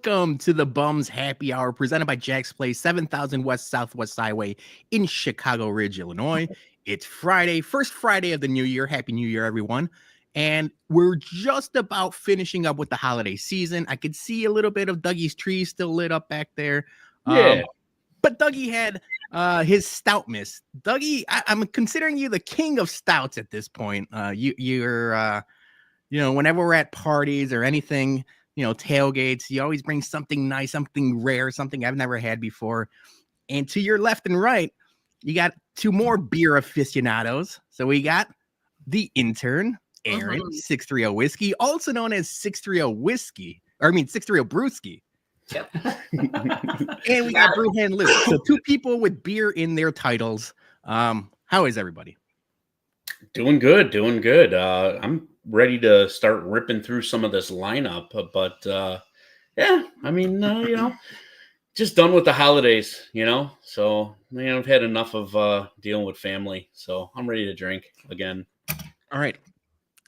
Welcome to the Bums Happy Hour presented by Jack's Place, 7000 West Southwest Highway in Chicago Ridge, Illinois. It's Friday, first Friday of the new year. Happy New Year, everyone. And we're just about finishing up with the holiday season. I could see a little bit of Dougie's tree still lit up back there. Yeah. But Dougie had his stout miss. Dougie, I'm considering you the king of stouts at this point. You're whenever we're at parties or anything, tailgates, you always bring something nice, something rare, something I've never had before. And to your left and right, you got two more beer aficionados. So we got the intern, Erin, 630 Whiskey, also known as 630 Whiskey, 630 Brewski. Yep. And we got Brew Hand Luke. So two people with beer in their titles. How is everybody? Doing good. I'm ready to start ripping through some of this lineup, but just done with the holidays, so I've had enough of dealing with family, so I'm ready to drink again. All right.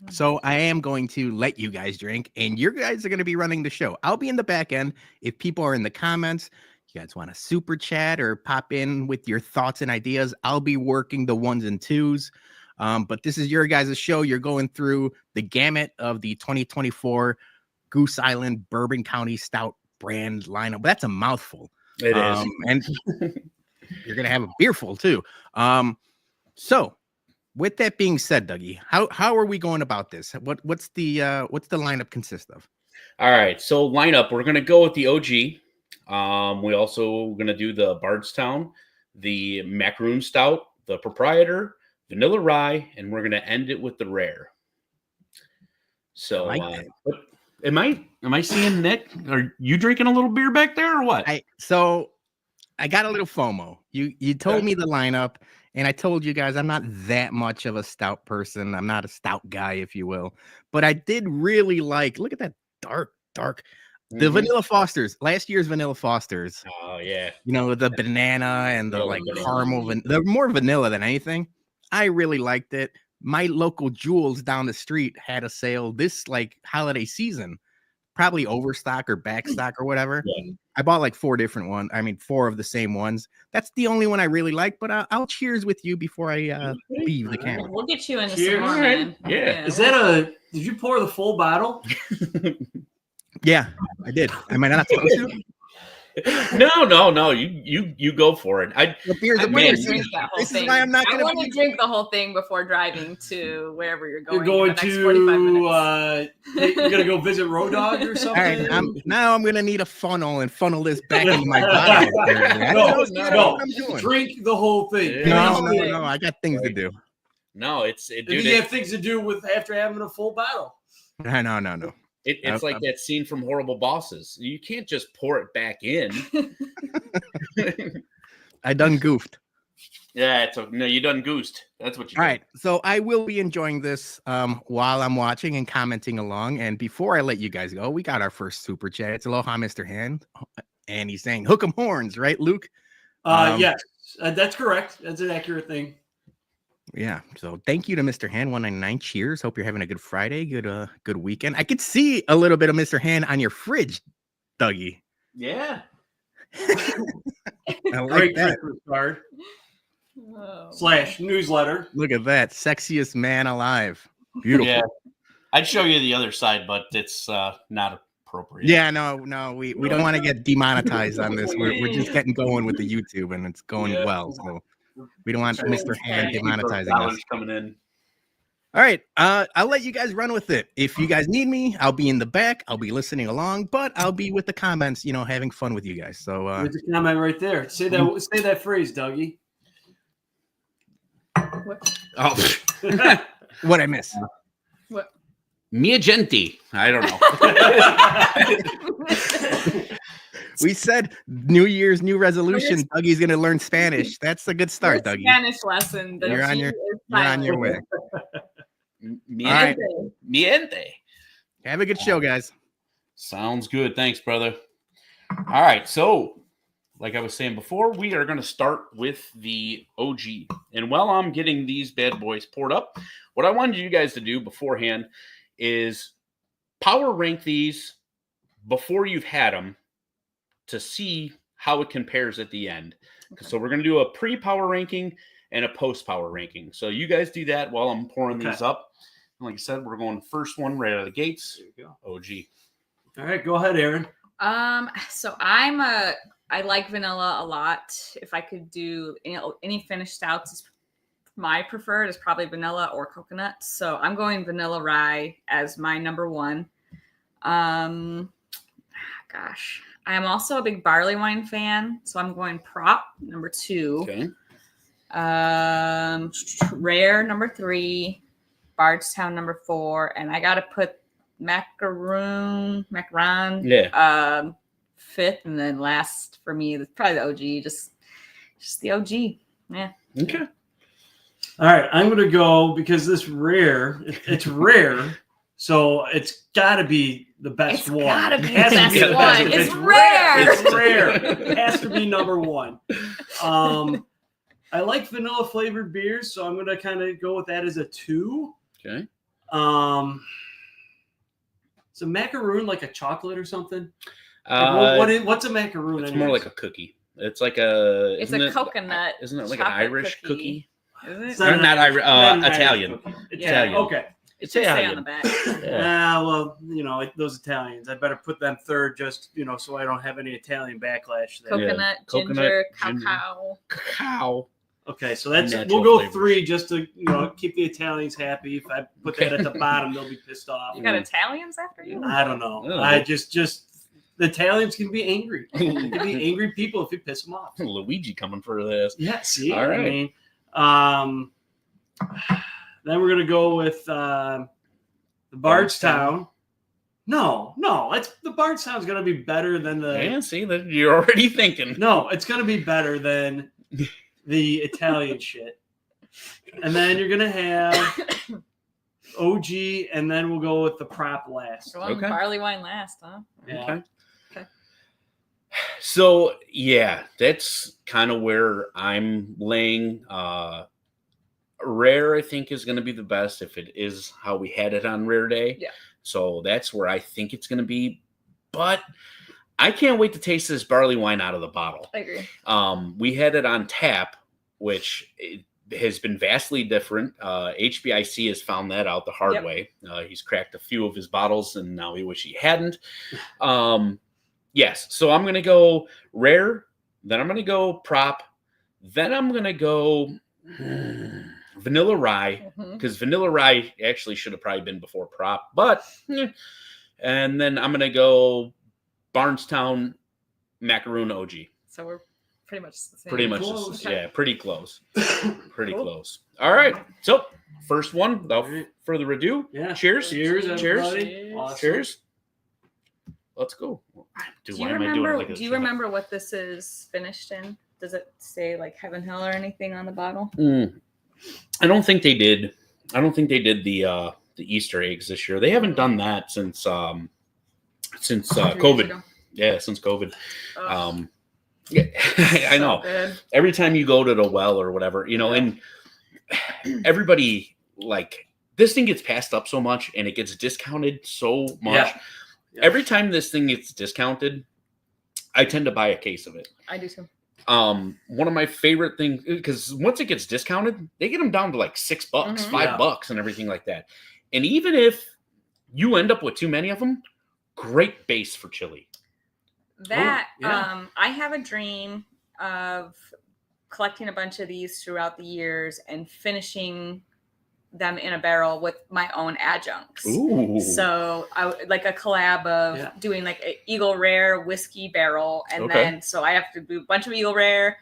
So I am going to let you guys drink, and you guys are going to be running the show. I'll be in the back end. If people are in the comments, you guys want to super chat or pop in with your thoughts and ideas, I'll be working the ones and twos. But this is your guys' show. You're going through the gamut of the 2024 Goose Island Bourbon County Stout brand lineup. That's a mouthful. It is. And you're going to have a beerful too. So with that being said, Dougie, how are we going about this? What's the lineup consist of? All right. So lineup, we're going to go with the OG. We also going to do the Bardstown, the Macaroon Stout, the Proprietor, Vanilla Rye, and we're going to end it with the Rare. So, am I seeing Nick? Are you drinking a little beer back there or what? I got a little FOMO. You told me the lineup, and I told you guys I'm not that much of a stout person. I'm not a stout guy, if you will. But I did really look at that dark. The Vanilla Fosters, last year's Vanilla Fosters. Oh, yeah. The banana and the caramel. They're more vanilla than anything. I really liked it. My local Jewels down the street had a sale this holiday season, probably overstock or backstock or whatever. Yeah. I bought 4 different ones. I mean, 4 of the same ones. That's the only one I really like, but I'll cheers with you before I leave the camera. We'll get you into some more, man. Yeah. Is that did you pour the full bottle? Yeah, I did. Am I not supposed to? No. You go for it. This is why I'm not going to. I want to drink the whole thing before driving to wherever you're going. You're going in the next 45 minutes. You're gonna go visit Road Dogg or something. All right, now I'm gonna need a funnel and funnel this back into my body. No. Drink the whole thing. No. I got things to do. No, you have things to do with after having a full bottle. No. It's like that scene from Horrible Bosses. You can't just pour it back in. I done goofed. Yeah, you done goosed. That's what you did. All right, so I will be enjoying this while I'm watching and commenting along. And before I let you guys go, we got our first super chat. It's Aloha, Mr. Hand. And he's saying, hook 'em horns, right, Luke? Yes, that's correct. That's an accurate thing. Yeah, so thank you to Mr. Hand 199. Cheers. Hope you're having a good Friday, good weekend. I could see a little bit of Mr. Hand on your fridge, Dougie. Yeah. I like Great that. Christmas card. / newsletter. Look at that. Sexiest man alive. Beautiful. Yeah. I'd show you the other side, but it's not appropriate. Yeah, no. We don't want to get demonetized on this. We're just getting going with the YouTube, and it's going well. So we don't want Mr. Hand demonetizing us. Coming in. All right. I'll let you guys run with it. If you guys need me, I'll be in the back. I'll be listening along, but I'll be with the comments, having fun with you guys. So there's a comment right there. Say that phrase, Dougie. What? Oh. What'd I miss? What? Mia Genti. I don't know. We said New Year's, new resolution. Dougie's going to learn Spanish. That's a good start, Dougie. Spanish lesson. You're on your way. Miente. Have a good show, guys. Sounds good. Thanks, brother. All right. So, like I was saying before, we are going to start with the OG. And while I'm getting these bad boys poured up, what I wanted you guys to do beforehand is power rank these before you've had them to see how it compares at the end. So we're going to do a pre-power ranking and a post-power ranking. So you guys do that while I'm pouring these up. And like I said, we're going first one right out of the gates. There you go. OG. All right, go ahead, Erin. So I like vanilla a lot. If I could do any finished stouts, my preferred is probably vanilla or coconut. So I'm going vanilla rye as my number one. Gosh, I am also a big barley wine fan, so I'm going prop number 2. Okay. Rare number 3, Bardstown number 4, and I gotta put macaron, 5th, and then last for me, probably the OG, just the OG. Yeah. Okay. All right, I'm gonna go because this rare, it's rare, so it's got to be the best It's one. gotta be It has the to best the one. If It's rare. It's rare. It has to be number 1. I like vanilla flavored beers, so I'm gonna kind of go with that as a 2. Okay. Is a macaroon like a chocolate or something? What's a macaroon? It's anyways? more like a cookie. It's like a. It's a coconut. Isn't it like an chocolate Irish cookie? Isn't It's it? Or not Irish. not an Irish Italian. cookie. Italian. Okay. It should say on the back. Yeah. Well, those Italians, I better put them third just, so I don't have any Italian backlash there. Coconut, Coconut, ginger, ginger. cacao. Cacao. Okay, so that's Natural we'll go flavors. 3 just to keep the Italians happy. If I put that at the bottom, they'll be pissed off. You got Italians after you? I don't know. Oh. I just the Italians can be angry. They can be angry people if you piss them off. Luigi coming for this. Yeah, see, All right. I mean, then we're gonna go with the Bardstown. No, it's the Bardstown's gonna be better than the. Yeah, see that you're already thinking. No, it's gonna be better than the Italian shit. And then you're gonna have OG, and then we'll go with the prop last. Go on, Okay. barley wine last, huh? Yeah. Okay. So yeah, that's kind of where I'm laying. Rare, I think, is going to be the best if it is how we had it on Rare Day. Yeah. So that's where I think it's going to be. But I can't wait to taste this barley wine out of the bottle. I agree. We had it on tap, which has been vastly different. HBIC has found that out the hard way. He's cracked a few of his bottles, and now he wish he hadn't. Yes, so I'm going to go rare, then I'm going to go prop, then I'm going to go vanilla rye, because vanilla rye actually should have probably been before prop, but and then I'm going to go Barnestown Macaroon OG. So we're pretty much the same. Pretty much, Close. yeah, pretty close. Pretty Cool. close. All right. So, first one, without further ado. Yeah. Cheers. Cheers, Cheers. everybody. Awesome. Cheers. Let's go. Do you remember what this is finished in? Does it say like Heaven Hill or anything on the bottle? I don't think they did. I don't think they did the Easter eggs this year. They haven't done that since 3 years COVID. ago. Yeah, since COVID. Oh, Yeah, I so know. good. Every time you go to the well or whatever, and everybody, like, this thing gets passed up so much and it gets discounted so much. Yeah. Every time this thing gets discounted, I tend to buy a case of it. I do too. One of my favorite things, because once it gets discounted, they get them down to like $6, Mhm. $5 and everything like that. And even if you end up with too many of them, great base for chili. That yeah. I have a dream of collecting a bunch of these throughout the years and finishing them in a barrel with my own adjuncts. Ooh. So I would like a collab of doing like an Eagle Rare whiskey barrel, and then so I have to do a bunch of Eagle Rare,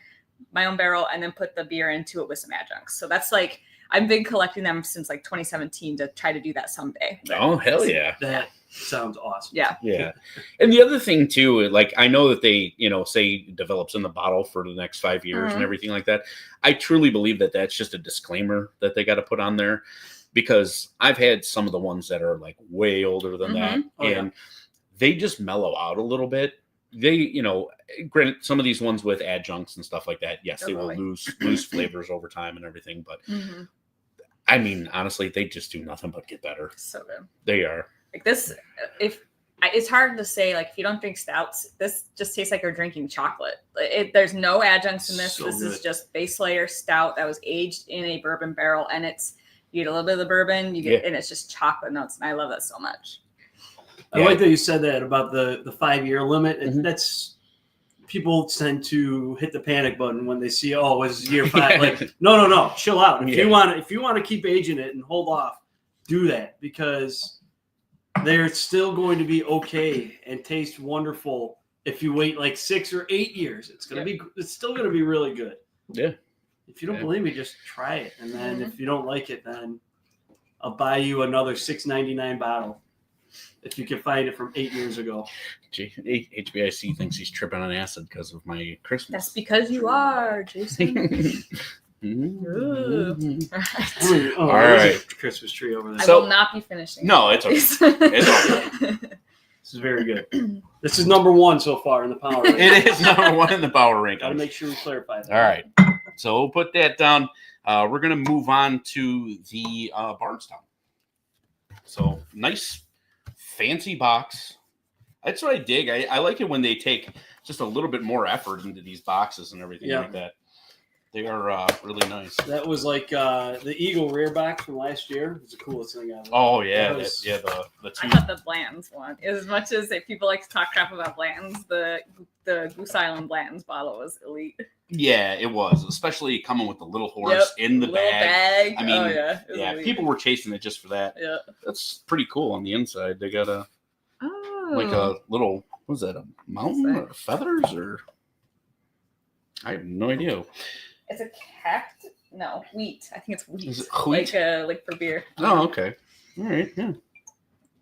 my own barrel, and then put the beer into it with some adjuncts. So that's like I've been collecting them since like 2017 to try to do that someday. Oh, hell yeah. That sounds awesome. Yeah. Yeah. And the other thing too, like I know that they, say develops in the bottle for the next 5 years and everything like that. I truly believe that that's just a disclaimer that they got to put on there, because I've had some of the ones that are like way older than that, and they just mellow out a little bit. They, granted, some of these ones with adjuncts and stuff like that, yes, they will lose flavors over time and everything, but I mean, honestly, they just do nothing but get better. So good. They are. Like this, if it's hard to say. Like, if you don't drink stouts, this just tastes like you're drinking chocolate. There's no adjuncts in this. So this good. is just base layer stout that was aged in a bourbon barrel, and you get a little bit of the bourbon, and it's just chocolate notes, and I love that so much. I like that you said that about the 5-year limit. And that's people tend to hit the panic button when they see, oh, it's year 5. Like, no, chill out. If you want to keep aging it and hold off, do that, because they're still going to be okay and taste wonderful. If you wait like 6 or 8 years, it's still gonna be really good. Yeah. If you don't believe me, just try it, and then if you don't like it, then I'll buy you another $6.99 bottle. If you can find it from 8 years ago. HBIC thinks he's tripping on acid because of my Christmas. That's because you are, Jason. All right. Christmas tree over there. I will not be finishing. No, it's okay. It's all good. This is very good. This is number 1 so far in the power rank. It is number 1 in the power rank. Got to make sure we clarify that. All right. So we'll put that down. We're going to move on to the Bardstown. So nice, fancy box. That's what I dig. I like it when they take just a little bit more effort into these boxes and everything like that. They are really nice. That was like the Eagle Rare box from last year. It was the coolest thing ever. Oh, yeah. The two. I thought the Blanton's one. As much as people like to talk crap about Blanton's, the Goose Island Blanton's bottle was elite. Yeah, it was. Especially coming with the little horse in the bag. I mean, people were chasing it just for that. Yeah. That's pretty cool on the inside. They got like a little, what was that, a mountain or feathers or? I have no idea. It's a cactus? No, wheat. I think it's wheat. Is it wheat? Like for beer. Oh, okay. All right. Yeah.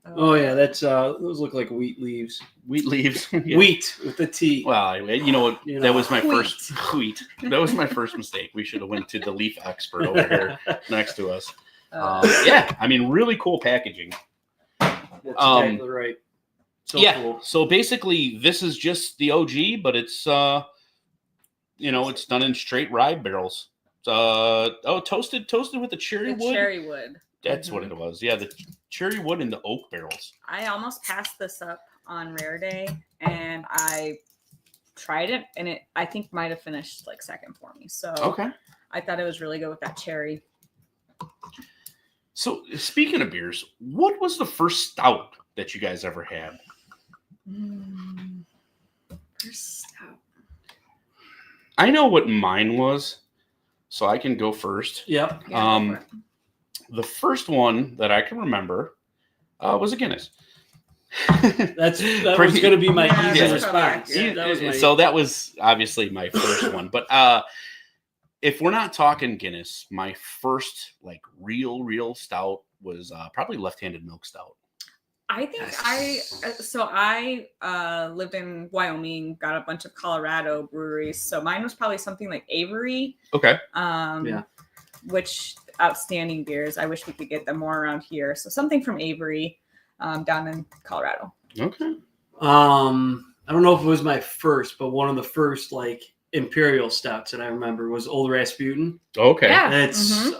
Oh yeah, that's those look like wheat leaves. Wheat leaves. Yeah. Wheat with the T. Well, you know what? That was my first wheat. That was my first mistake. We should have went to the leaf expert over here next to us. Yeah, I mean, really cool packaging. That's exactly right. So cool. So basically, this is just the OG, but it's it's done in straight rye barrels. Toasted with the cherry wood. Cherry wood. That's what it was. Yeah, the cherry wood and the oak barrels. I almost passed this up on Rare Day, and I tried it, and I think might have finished like second for me. So I thought it was really good with that cherry. So speaking of beers, what was the first stout that you guys ever had? First stout. I know what mine was, so I can go first. Yep. Yeah, the first one that I can remember was a Guinness. that was going to be my easy response. So that was obviously my first one. But if we're not talking Guinness, my first like real stout was probably left-handed milk stout. I think I lived in Wyoming, got a bunch of Colorado breweries. So mine was probably something like Avery. Okay. Which outstanding beers. I wish we could get them more around here. So something from Avery down in Colorado. Okay. I don't know if it was my first, but one of the first like imperial stouts that I remember was Old Rasputin. Okay. Yeah. It's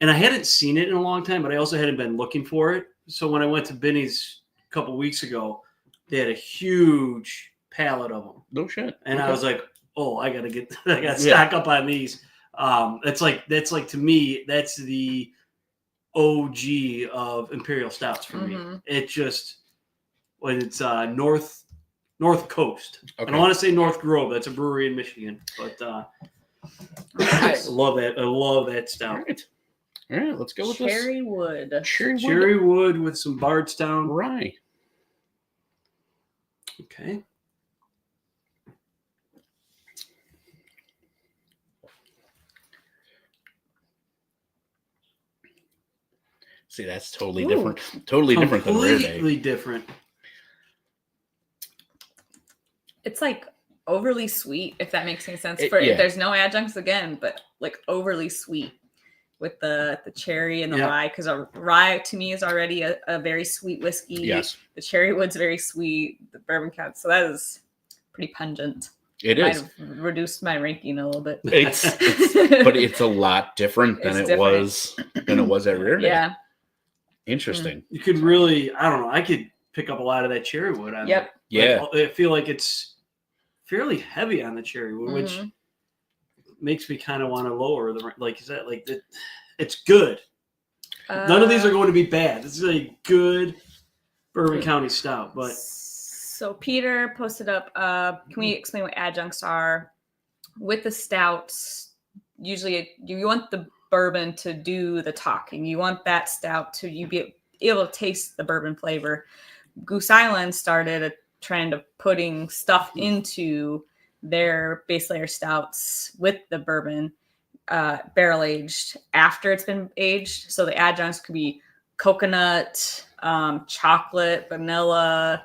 and I hadn't seen it in a long time, but I also hadn't been looking for it. So when I went to Benny's a couple weeks ago, they had a huge pallet of them. No shit. And I was like, oh, I got to stock up on these. That's like to me, that's the OG of imperial stouts for me. It just when it's North Coast. Okay. I don't want to say North Grove. That's a brewery in Michigan, but I love that. I love that stout. All right, let's go with Cherry wood. Cherry wood with some Bardstown rye. Okay. See, that's totally different. Totally different than Rare Day. Completely different. It's like overly sweet, if that makes any sense. There's no adjuncts again, but like overly sweet with the cherry and the rye, because a rye to me is already a very sweet whiskey. Yes. The cherry wood's very sweet. The bourbon cat, so that is pretty pungent. It is. Might have reduced my ranking a little bit. But it's a lot different than it was at Rare Day. Yeah. Interesting. You could really, I don't know. I could pick up a lot of that cherry wood. Yep. Yeah. I feel like it's fairly heavy on the cherry wood, which makes me kind of want to lower the, like you said, like it's good. None of these are going to be bad. This is a good Bourbon County stout. But so Peter posted up, can we explain what adjuncts are? With the stouts, usually you want the bourbon to do the talking. You want that stout to you be able to taste the bourbon flavor. Goose Island started a trend of putting stuff into their base layer stouts with the bourbon barrel aged after it's been aged. So the adjuncts could be coconut, chocolate, vanilla,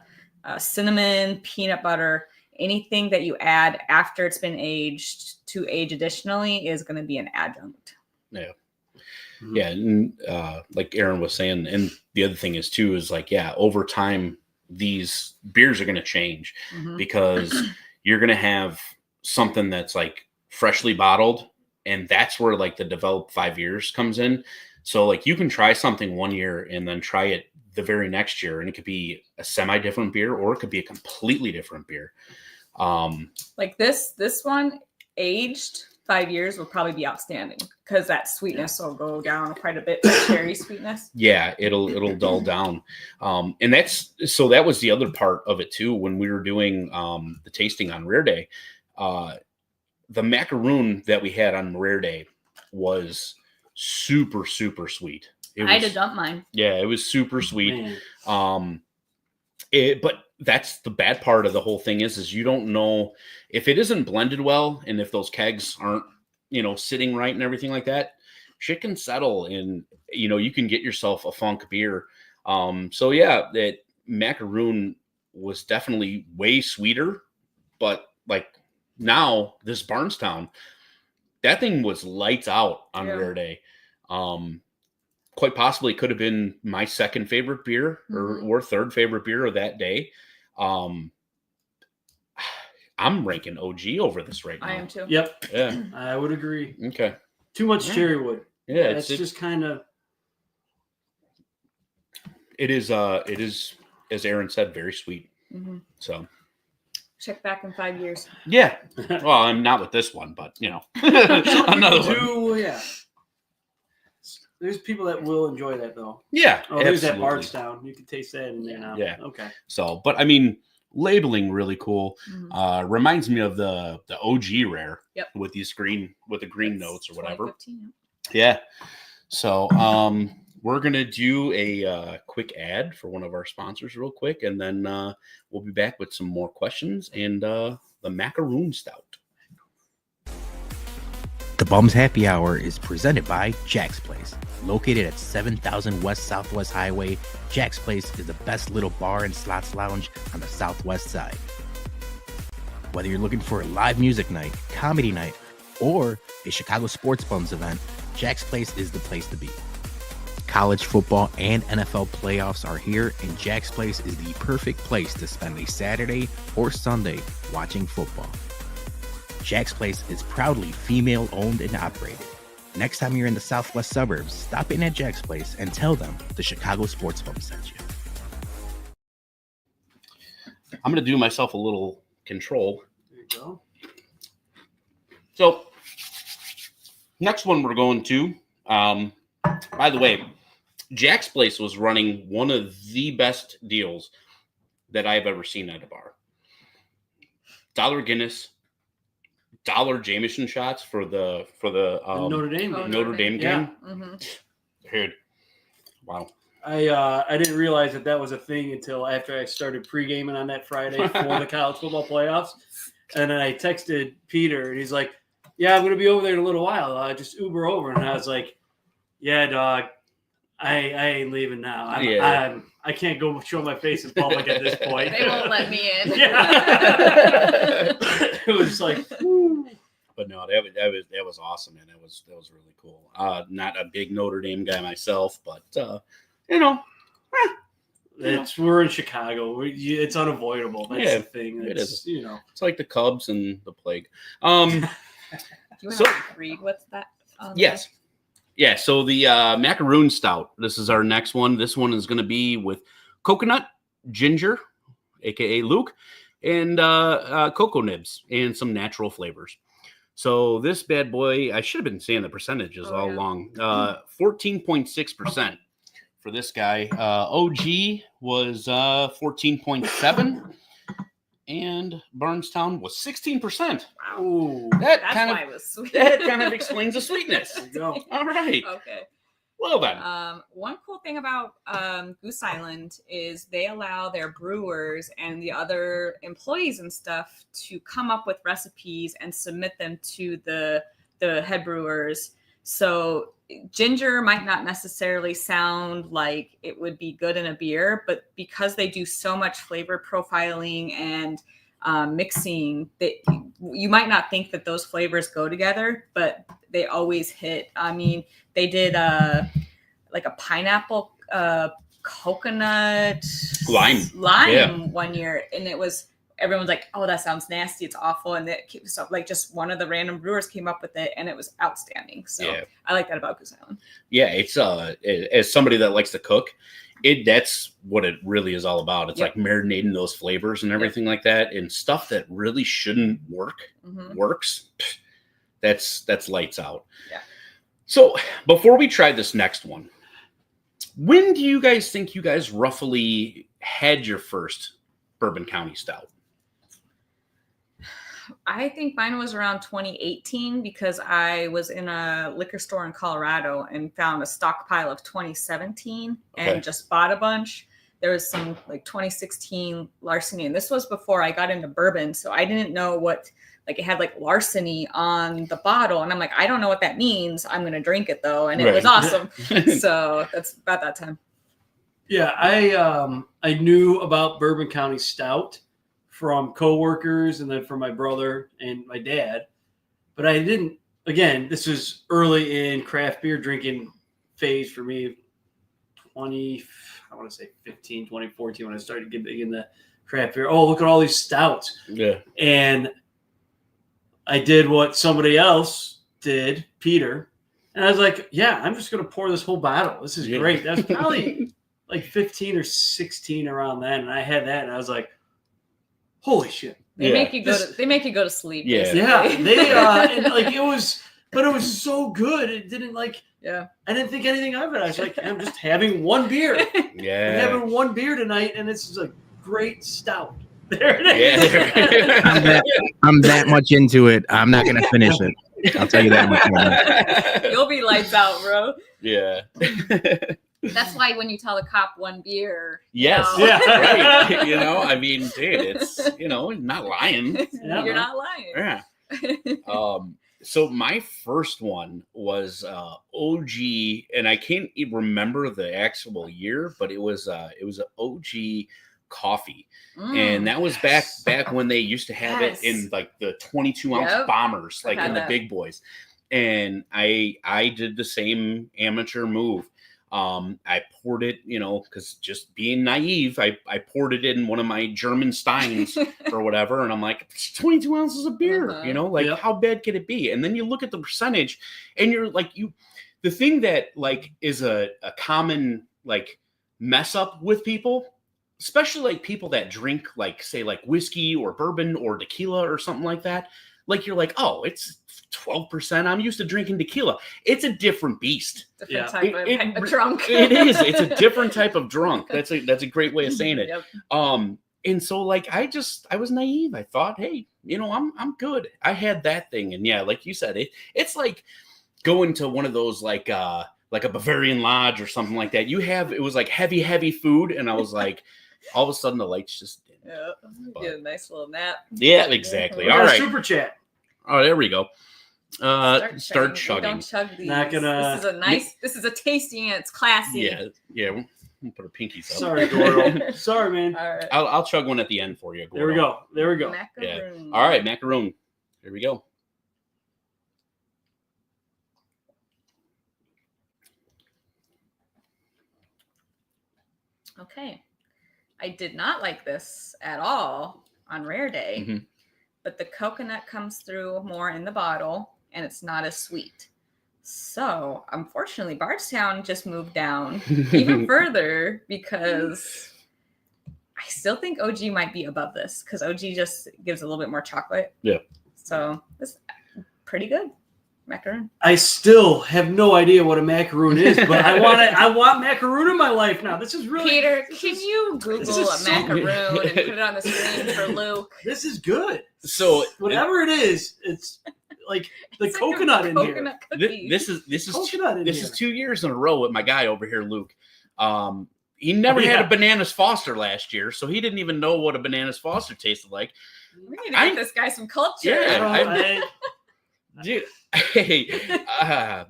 cinnamon, peanut butter. Anything that you add after it's been aged to age additionally is going to be an adjunct. Yeah. Yeah. And like Erin was saying, and the other thing is too, is like, yeah, over time, these beers are going to change because you're going to have something that's like freshly bottled. And that's where like the developed 5 years comes in. So like you can try something 1 year and then try it the very next year. And it could be a semi-different beer or it could be a completely different beer. Like this one aged 5 years will probably be outstanding because that sweetness will go down quite a bit. The cherry sweetness. Yeah, it'll dull down. And that was the other part of it too. When we were doing the tasting on Rare Day, the macaroon that we had on Rare Day was super, super sweet. I had to dump mine. Yeah, it was super sweet. Man. But that's the bad part of the whole thing is you don't know if it isn't blended well and if those kegs aren't, sitting right and everything like that, shit can settle and, you can get yourself a funk beer. So yeah, that macaroon was definitely way sweeter, but like now this Barnestown, that thing was lights out on Rare Day. Quite possibly could have been my second favorite beer or third favorite beer of that day. I'm ranking OG over this right now. I am too. Yep. Yeah. I would agree. Okay. Too much cherry wood. Yeah. It's just kind of. It is, as Erin said, very sweet. So. Check back in 5 years. Yeah. Well, I'm not with this one, but another one. Yeah. There's people that will enjoy that though. Yeah. Oh, there's that Bardstown. You can taste that in there now. Yeah. Okay. So, but I mean, labeling really cool. Reminds me of the OG Rare. Yep. With the green notes or whatever. 2015, yeah. So, we're gonna do a quick ad for one of our sponsors real quick, and then we'll be back with some more questions and the macaroon stout. The Bum's Happy Hour is presented by Jack's Place. Located at 7000 West Southwest Highway, Jack's Place is the best little bar and slots lounge on the southwest side. Whether you're looking for a live music night, comedy night, or a Chicago Sports Bums event, Jack's Place is the place to be. College football and NFL playoffs are here, and Jack's Place is the perfect place to spend a Saturday or Sunday watching football. Jack's Place is proudly female-owned and operated. Next time you're in the southwest suburbs, stop in at Jack's Place and tell them the Chicago Sports Bum sent you. I'm going to do myself a little control. There you go. So, next one we're going to, by the way, Jack's Place was running one of the best deals that I've ever seen at a bar. $1 Guinness, $1 Jameson shots for the Notre Dame game. Notre Dame game. Yeah. Dude, wow. I didn't realize that was a thing until after I started pre-gaming on that Friday for the college football playoffs. And then I texted Peter, and he's like, "Yeah, I'm going to be over there in a little while. Just Uber over." And I was like, "Yeah, dog, I ain't leaving now. I can't go show my face in public at this point. They won't let me in." Yeah. It was like, woo. But no, that was awesome, and that was really cool. Not a big Notre Dame guy myself, but we're in Chicago. It's unavoidable. That's the thing. It is. It's like the Cubs and the plague. Do you want to read what's that? Yes. Yeah, so the macaroon stout, this is our next one. This one is going to be with coconut, ginger, aka Luke, and cocoa nibs and some natural flavors. So this bad boy, I should have been saying the percentages all along. 14.6% for this guy. OG was 14.7%. And Bardstown was 16%. Wow. That's why it was sweet. That kind of explains the sweetness. There you go. All right. Okay. Well then. One cool thing about Goose Island is they allow their brewers and the other employees and stuff to come up with recipes and submit them to the head brewers. So ginger might not necessarily sound like it would be good in a beer, but because they do so much flavor profiling and mixing, you might not think that those flavors go together, but they always hit. I mean, they did like a pineapple coconut lime one year, and it was, everyone's like, oh, that sounds nasty, it's awful, and so like just one of the random brewers came up with it, and it was outstanding. So I like that about Goose Island. Yeah, it's as somebody that likes to cook, that's what it really is all about. It's like marinating those flavors and everything like that, and stuff that really shouldn't work works. That's lights out. Yeah. So before we try this next one, when do you guys think you guys roughly had your first Bourbon County Stout? I think mine was around 2018 because I was in a liquor store in Colorado and found a stockpile of 2017 and just bought a bunch. There was some like 2016 larceny, and this was before I got into bourbon, so I didn't know what, like, it had like larceny on the bottle, and I'm like, I don't know what that means. I'm gonna drink it though, and it was awesome. So that's about that time. Yeah, I knew about Bourbon County Stout from coworkers and then from my brother and my dad, but I didn't. Again, this was early in craft beer drinking phase for me. 2014 when I started getting big in the craft beer. Oh, look at all these stouts. Yeah, and I did what somebody else did, Peter, and I was like, yeah, I'm just gonna pour this whole bottle. This is great. That's probably like 15 or 16 around then, and I had that, and I was like, holy shit. They make you go to sleep. Yeah. And like it was so good. It didn't I didn't think anything of it. I was like, I'm just having one beer. Yeah. I'm having one beer tonight, and this is a great stout. There it is. Yeah. I'm that much into it. I'm not gonna finish it. I'll tell you that much more. You'll be lights out, bro. Yeah. That's why when you tell the cop one beer, yes, right. I mean, dude, it's not lying. You're not lying. Yeah. So my first one was OG, and I can't even remember the actual year, but it was an OG coffee, and that was back when they used to have it in like the 22-ounce bombers, like in the big boys. And I did the same amateur move. I poured it, because just being naive, I poured it in one of my German Steins or whatever. And I'm like, it's 22 ounces of beer, how bad could it be? And then you look at the percentage and you're like, the thing that like is a common like mess up with people, especially like people that drink like say like whiskey or bourbon or tequila or something like that. Like you're like, oh, it's 12%. I'm used to drinking tequila. It's a different beast. Different type of drunk. It is. It's a different type of drunk. That's a great way of saying it. Yep. And so like I was naive. I thought, hey, I'm good. I had that thing, and yeah, like you said, it's like going to one of those like a Bavarian Lodge or something like that. It was like heavy food, and I was like, all of a sudden the lights just. Yeah, get a nice little nap. Yeah, exactly. All right. Super chat. Oh, there we go. Start chugging. Don't chug these. Not gonna. This is a tasty and it's classy. Yeah. We'll put our pinkies up. Sorry, Gordo. Sorry, man. All right. I'll chug one at the end for you, Gordo. There we go. Macaroon. Yeah. All right, macaroon. Here we go. Okay. I did not like this at all on Rare Day, but the coconut comes through more in the bottle and it's not as sweet. So unfortunately, Bardstown just moved down even further because I still think OG might be above this because OG just gives a little bit more chocolate. Yeah. So this pretty good. Macaroon. I still have no idea what a macaroon is, but I want macaroon in my life now. This is really Peter, can you Google a macaroon and put it on the screen for Luke? This is good. So whatever it is, it's like the It's coconut like in coconut here. cookie. this is Coconut in this here. is 2 years in a row with my guy over here, Luke. He never had a Bananas Foster last year, so he didn't even know what a Bananas Foster tasted like. We need to get this guy some culture. Yeah, dude, hey,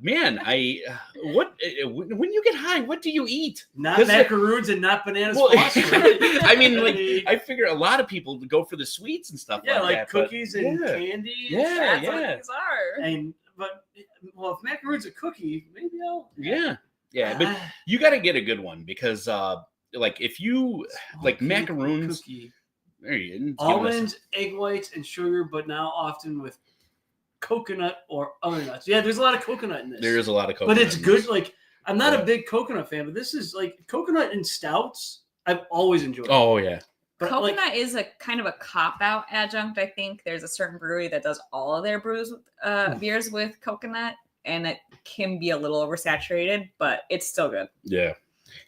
man, when you get high, what do you eat? Not macaroons and not Bananas Foster. I mean, like, I figure a lot of people go for the sweets and stuff like that. Yeah, like cookies and candy. Yeah, That's what these are. Well, if macaroon's a cookie, maybe I'll. Yeah, but you got to get a good one because, like, if you like macaroons, almonds, egg whites, and sugar, but now often with coconut or other nuts. Yeah, there's a lot of coconut in this. There is a lot of coconut, but it's good. Like, I'm not a big coconut fan, but this is like coconut in stouts. I've always enjoyed. Oh yeah. But coconut is a kind of a cop-out adjunct, I think. There's a certain brewery that does all of their beers with coconut, and it can be a little oversaturated, but it's still good. Yeah.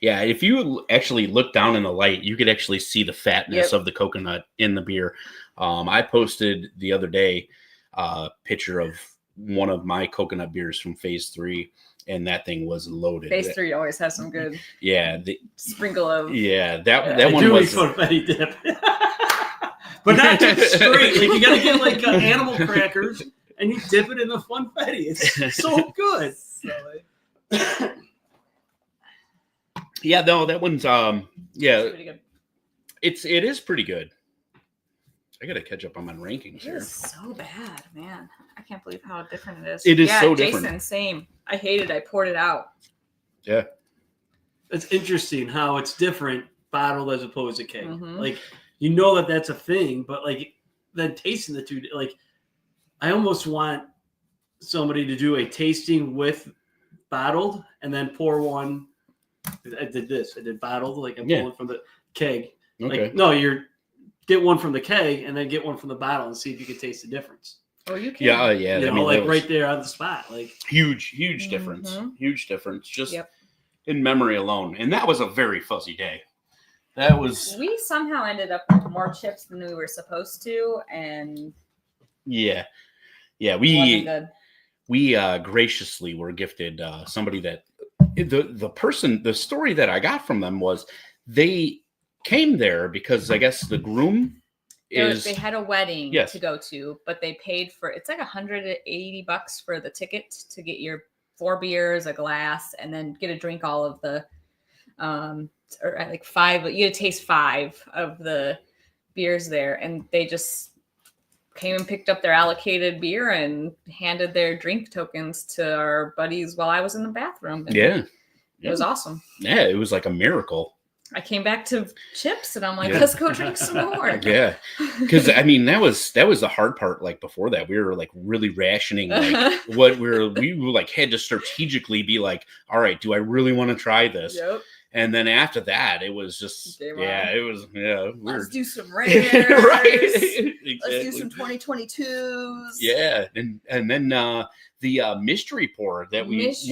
Yeah, if you actually look down in the light, you could actually see the fatness of the coconut in the beer. I posted the other day a picture of one of my coconut beers from Phase 3, and that thing was loaded. Phase 3 always has some good sprinkle of... Yeah, that one was... funfetti dip. But not just straight. Like, you got to get, like, animal crackers, and you dip it in the funfetti. It's so good. Yeah, no, that one's It's pretty good. It is pretty good. I gotta catch up on my rankings here. It's so bad, man. I can't believe how different it is. It is so different. Jason, same. I hate it. I poured it out. Yeah. It's interesting how it's different bottled as opposed to keg. Mm-hmm. Like, you know that that's a thing, but like then tasting the two, like I almost want somebody to do a tasting with bottled and then pour one. I did this. I did bottled, like I'm pulling from the keg. Okay. Like, no, get one from the keg and then get one from the bottle and see if you can taste the difference. Oh, you can. Yeah. You know, like right there on the spot. Like huge difference. Huge difference. Just in memory alone. And that was a very fuzzy day. That was. We somehow ended up with more chips than we were supposed to, and yeah, we graciously were gifted somebody that the story that I got from them was they came there because I guess the groom they had a wedding to go to, but they paid for it's like $180 for the ticket to get your 4 beers, a glass, and then get a drink all of the or like 5. You had to taste 5 of the beers there, and they just came and picked up their allocated beer and handed their drink tokens to our buddies while I was in the bathroom. Yeah. It was awesome. Yeah, it was like a miracle. I came back to chips and I'm like, let's go drink some more. Yeah. Because I mean, that was the hard part. Like before that, we were like really rationing like what we like had to strategically be like, all right, do I really want to try this? Yep. And then after that, it was just Let's do some rare. Right. Exactly. Let's do some 2022s. Yeah. And then the mystery pour that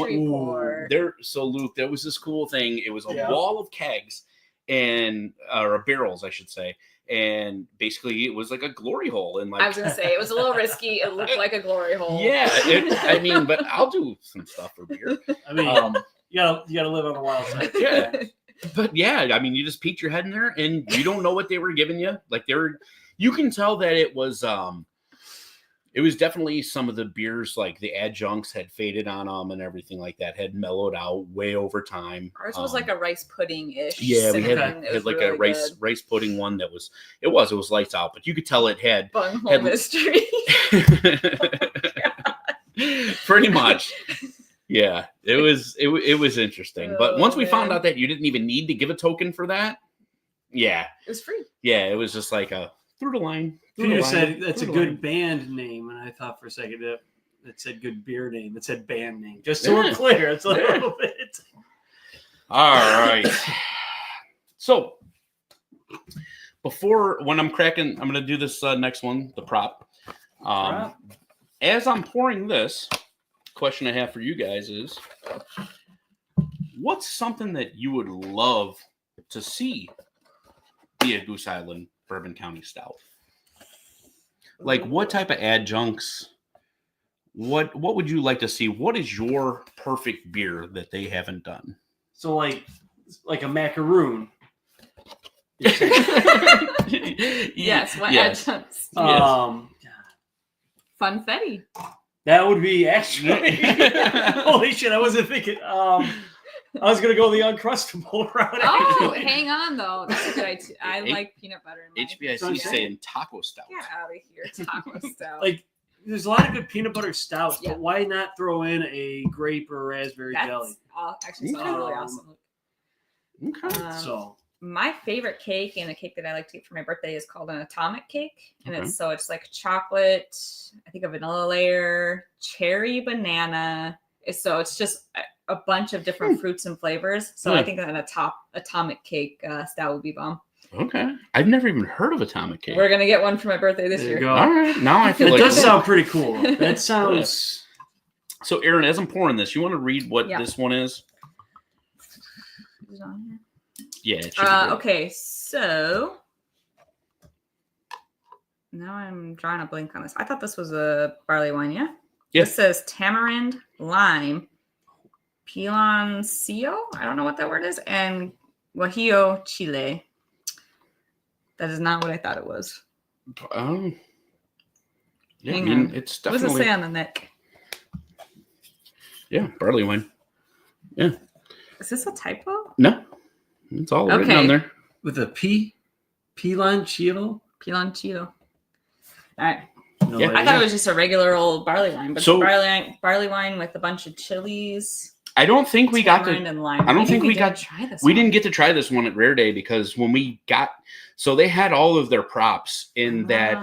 pour. So Luke, there was this cool thing. It was a wall of kegs or barrels, I should say. And basically it was like a glory hole. And like I was gonna say it was a little risky. It looked like a glory hole. Yeah. I mean, but I'll do some stuff for beer. I mean, you gotta live on the wild side. Yeah. But yeah, I mean, you just peeked your head in there and you don't know what they were giving you. Like you can tell that it was definitely some of the beers, like the adjuncts had faded on them and everything like that, had mellowed out way over time. Ours was like a rice pudding-ish. Yeah, we had like really a rice pudding one that was lights out, but you could tell it had bunghole mystery. Pretty much. Yeah, it was interesting. But once we found out that you didn't even need to give a token for that, it was free. Yeah, it was just like a through the line. Peter said that's a good band name, and I thought for a second it said good beer name. It said band name. Just so we're clear, it's a little bit. All right. So when I'm cracking, I'm going to do this next one, the prop. As I'm pouring this, question I have for you guys is, what's something that you would love to see be a Goose Island Bourbon County Stout? Like, what type of adjuncts? What would you like to see? What is your perfect beer that they haven't done? So like a macaroon. Yes, what adjuncts? Funfetti. That would be actually. Holy shit! I wasn't thinking. I was gonna go the Uncrustable route. Oh, hang on though. That's a good idea. I like peanut butter. In HBIC saying taco stout. Get out of here, taco stout. Like, there's a lot of good peanut butter stouts, but why not throw in a grape or raspberry jelly? Actually, sounds really awesome. Okay. So my favorite cake and a cake that I like to eat for my birthday is called an atomic cake, and it's like chocolate, I think a vanilla layer, cherry banana. So it's just a bunch of different fruits and flavors. So I think that an atomic cake stout would be bomb. Okay, I've never even heard of atomic cake. We're gonna get one for my birthday this year. Go. All right, now I feel it like does sound pretty cool. That sounds. So, Erin, as I'm pouring this, you want to read what this one is? Is it on here? Yeah. It should be good. Okay, so now I'm drawing a blank on this. I thought this was a barley wine. Yeah. This says tamarind, lime, piloncillo. I don't know what that word is, and guajillo chile. That is not what I thought it was. Yeah, Hang on. it's What definitely. does it say on the neck? Yeah, barley wine. Yeah. Is this a typo? No, it's all written on there. With a piloncillo. Piloncillo. All right. No Yeah. idea. I thought it was just a regular old barley wine, but So- barley wine with a bunch of chilies. I don't think we got tamarind to. and lime. I don't think we didn't got. try this. We one. didn't get to try this one at Rare Day because when we got, so they had all of their props in that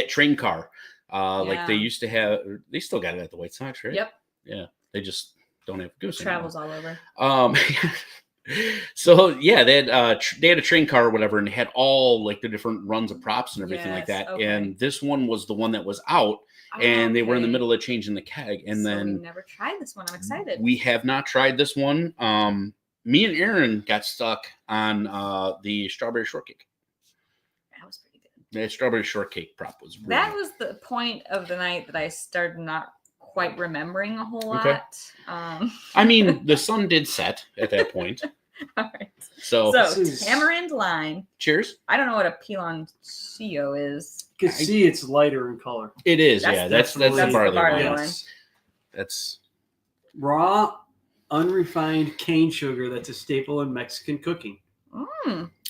train car. Like they used to have. They still got it at the White Sox, right? Yep. Yeah, they just don't have Goose. Travels all over. So yeah, they had a train car or whatever, and they had all like the different runs of props and everything like that. Okay. And this one was the one that was out, and they were in the middle of changing the keg. And So then we never tried this one. I'm excited. we have not tried this one. Me and Erin got stuck on the strawberry shortcake. That was pretty good. The strawberry shortcake prop was really That was the point of the night that I started not quite remembering a whole Okay. lot. I mean, the sun did set at that point. All right. So So tamarind lime. cheers. I don't know what a piloncillo is. You can see it's lighter in color. It is, That's yeah. That's the definitely- barley, barley wine. wine. Yes. That's Raw, unrefined cane sugar that's a staple in Mexican cooking.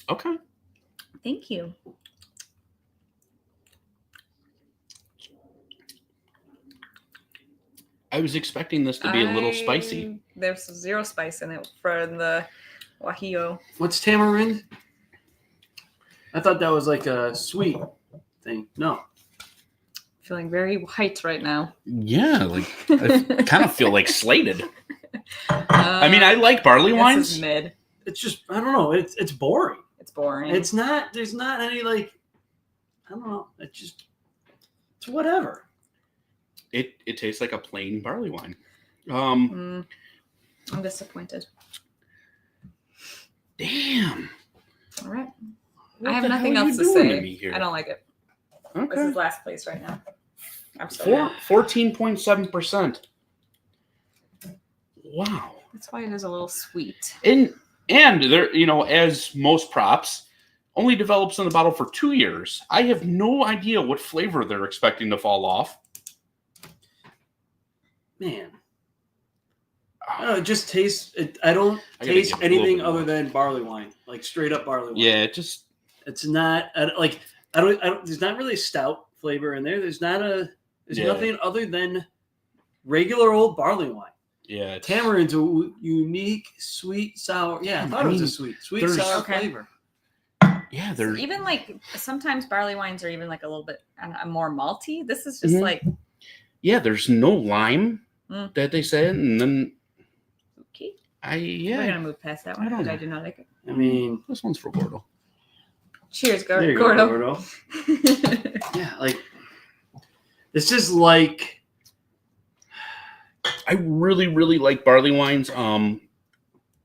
okay. Thank you. I was expecting this to be a little spicy. There's zero spice in it for the guajillo. What's tamarind? I thought that was like a sweet thing. No. Feeling very white right now. Yeah, like I kind of feel like slated. I mean, I like barley This wines. is mid. It's just, I don't know. It's boring. It's boring. It's not, there's not any like, I don't know. It's whatever. It tastes like a plain barley wine. I'm disappointed. Damn. All right. What I have the nothing hell are else you to doing say. me here? I don't like it. This Okay. is last place right now. I'm so mad. 14.7%. Wow. That's why it is a little sweet. And there, as most props, only develops in the bottle for 2 years. I have no idea what flavor they're expecting to fall off. Man. I don't know, it just tastes, I don't I gotta taste give it a little anything bit other more. than barley wine. Like straight up barley wine. Yeah, It's not, I don't, there's not really a stout flavor in there. There's nothing other than regular old barley wine. yeah. Tamarind's a unique, sweet, sour. Yeah, I thought it was a sweet, there's- sour Okay. flavor. Yeah, there's Even like sometimes barley wines are even like a little bit more malty. This is just like there's no lime that they said, and then okay. We're gonna move past that one. I don't know. I do not like it. I mean, This one's for Gordo. Cheers, there you Gordo. go, Gordo. Yeah, like this is like I really, really like barley wines.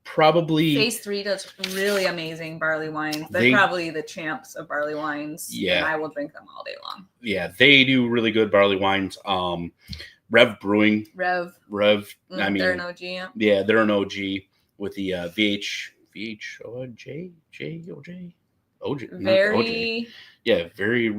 Probably Phase 3 does really amazing barley wines. They're probably the champs of barley wines. Yeah. And I will drink them all day long. Yeah, they do really good barley wines. Rev Brewing. Rev. I mean, they're an OG. Yeah. Yeah, they're an OG with the OJ. Very. Yeah, very.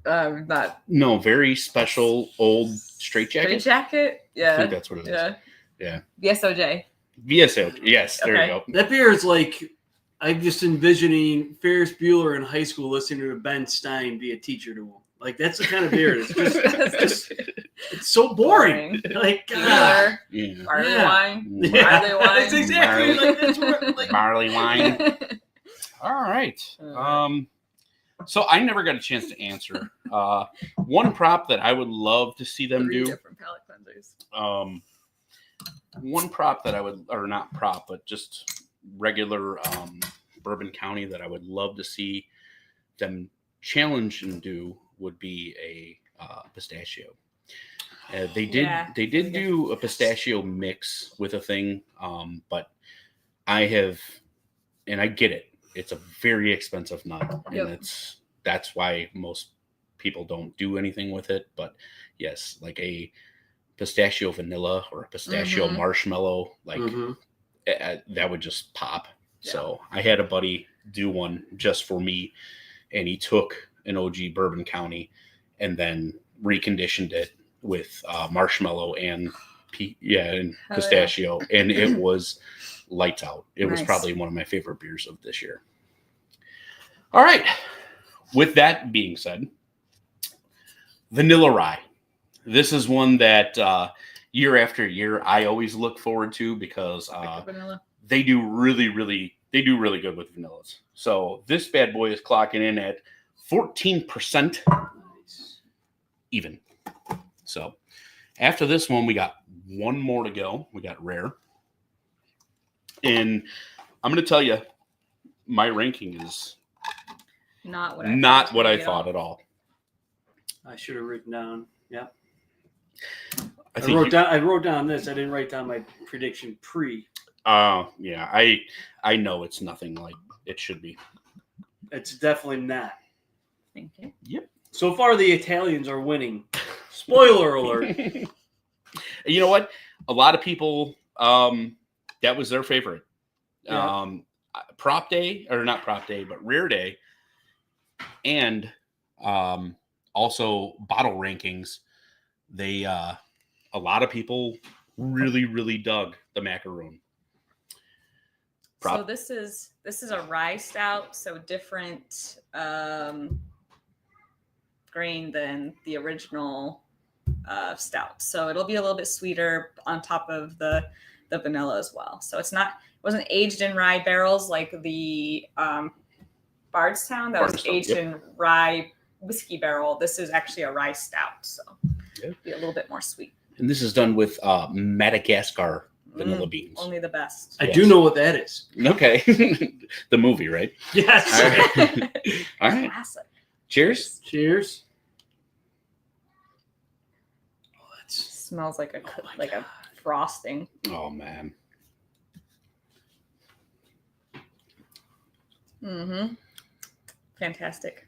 Very special old straight jacket. Straight jacket. Yeah. I think that's what it is. Yeah. VSOJ. VSOJ. Yes, there you go. That beer is like I'm just envisioning Ferris Bueller in high school listening to Ben Stein be a teacher to him. Like that's the kind of beer. It's just it's so boring. Like God. Barley wine. Yeah. Barley wine. That's exactly like that's what, like barley wine. All right. So I never got a chance to answer. One prop that I would love to see them do. Different palate cleansers. One prop that I would, or not prop, but just regular Bourbon County that I would love to see them challenge and do would be a pistachio. They did do a pistachio mix with a thing, but I get it. It's a very expensive nut, and that's why most people don't do anything with it. But yes, like a pistachio vanilla or a pistachio marshmallow, like that would just pop. Yeah. So I had a buddy do one just for me, and he took an OG Bourbon County and then reconditioned it with marshmallow and pistachio, and it was lights out. It was probably one of my favorite beers of this year. All right. With that being said, Vanilla Rye. This is one that year after year I always look forward to because they do really good with vanillas. So this bad boy is clocking in at 14% even. So after this one, we got one more to go. We got rare. And I'm going to tell you, my ranking is not what I thought at all. I should have written down. Yeah. I wrote down this. I didn't write down my prediction pre. Yeah. I know it's nothing like it should be. It's definitely not. Thank you. Yep. So far, the Italians are winning. Spoiler alert. You know what? A lot of people, that was their favorite. Yeah. Prop day, or not prop day, but rare day. And also bottle rankings. They a lot of people really dug the macaroon. So this is a rye stout, so different grain than the original stout. So it'll be a little bit sweeter on top of the vanilla as well. So it wasn't aged in rye barrels like the Bardstown that was aged in rye whiskey barrel. This is actually a rye stout, so it'll be a little bit more sweet. And this is done with Madagascar vanilla beans. Only the best. I do know what that is. Okay. The movie, right? Yes. All right. All right. Classic. Cheers. Cheers. Oh, that smells like a frosting. Oh man. Fantastic.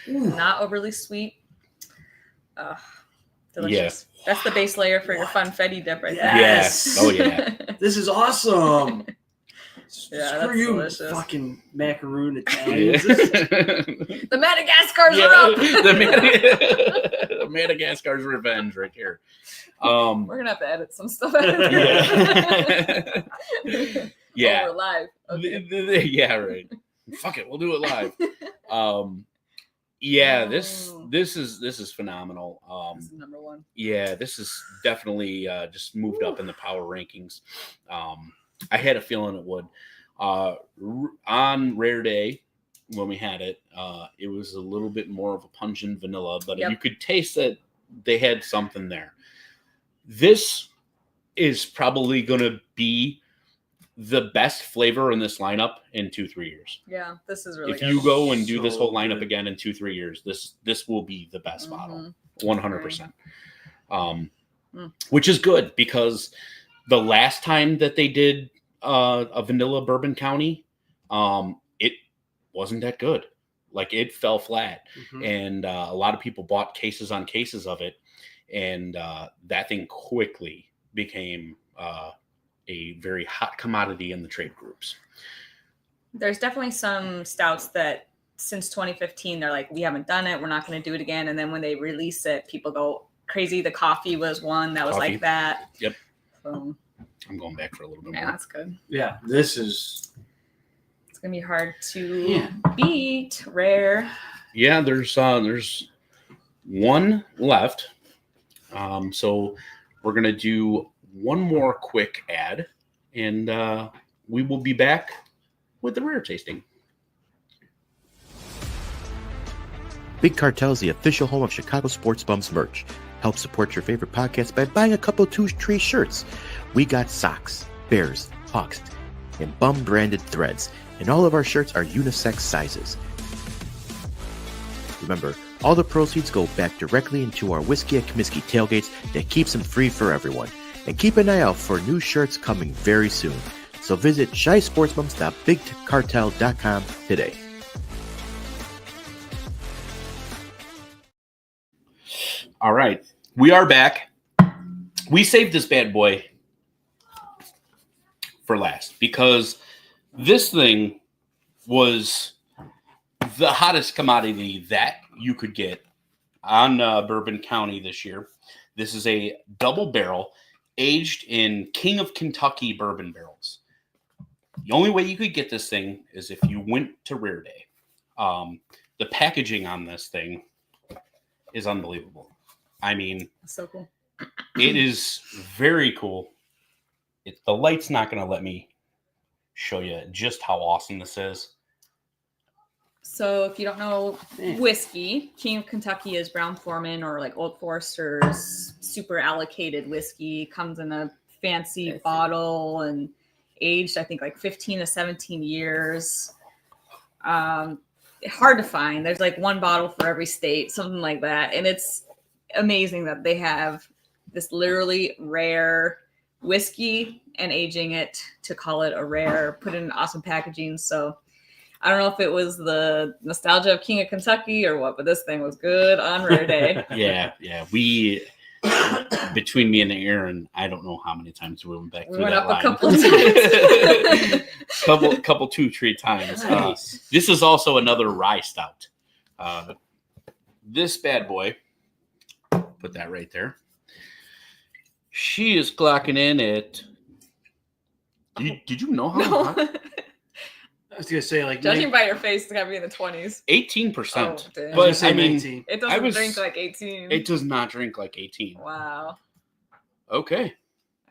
Not overly sweet. Delicious. Yeah. That's the base layer for your funfetti dip right there. Yes. Oh yeah. This is awesome. Yeah, Screw you, delicious. fucking macaroon Italians. The Madagascar's up. The Madagascar's revenge right here. We're gonna have to edit some stuff out of here. Yeah. We're live. Okay. Yeah, right. Fuck it, we'll do it live. Yeah, this is phenomenal. This is number one. Yeah, this is definitely just moved up in the power rankings. I had a feeling it would. On Rare Day, when we had it, it was a little bit more of a pungent vanilla, but you could taste that they had something there. This is probably going to be the best flavor in this lineup in 2-3 years. Yeah, this is really if good. you go and do So this whole lineup good. again in 2-3 years, this will be the best bottle, 100%. Which is good because the last time that they did a vanilla Bourbon County, it wasn't that good. Like it fell flat, and a lot of people bought cases on cases of it, and that thing quickly became a very hot commodity in the trade groups. There's definitely some stouts that since 2015 they're like, we haven't done it, we're not going to do it again, and then when they release it, people go crazy. The coffee was one that was like that. Yep. So I'm going back for a little bit yeah, more. that's good. Yeah, this is. It's gonna be hard to beat rare. Yeah, there's one left. So we're gonna do one more quick ad, and we will be back with the rare tasting. Big Cartel is the official home of Chicago Sports Bums merch. Help support your favorite podcast by buying a couple 2-3 shirts. We got socks, bears, hawks, and bum branded threads, and all of our shirts are unisex sizes. Remember, all the proceeds go back directly into our Whiskey at Comiskey tailgates that keeps them free for everyone. And keep an eye out for new shirts coming very soon. So visit shysportsbums.bigcartel.com today. All right, we are back. We saved this bad boy for last because this thing was the hottest commodity that you could get on Bourbon County this year. This is a double barrel aged in King of Kentucky bourbon barrels. The only way you could get this thing is if you went to Rare Day. The packaging on this thing is unbelievable. I mean, So cool. it is very cool. The light's not going to let me show you just how awesome this is. So if you don't know whiskey, King of Kentucky is Brown Foreman or like Old Forester's super allocated whiskey. Comes in a fancy bottle and aged, I think, like 15 to 17 years. Hard to find. There's like one bottle for every state, something like that. And it's amazing that they have this literally rare whiskey and aging it to call it a rare, put in awesome packaging. So I don't know if it was the nostalgia of King of Kentucky or what, but this thing was good on Rare Day. Yeah. We, between me and Erin, I don't know how many times we went back through that line. A couple of times. couple 2-3 times. This is also another rye stout. This bad boy, put that right there. She is clocking in at. Did you know how hot? I was gonna say, like, judging by your face, it's gotta be in the 20s. 18%. Oh, but I mean, 19. It doesn't drink like 18. It does not drink like 18. Wow. Okay.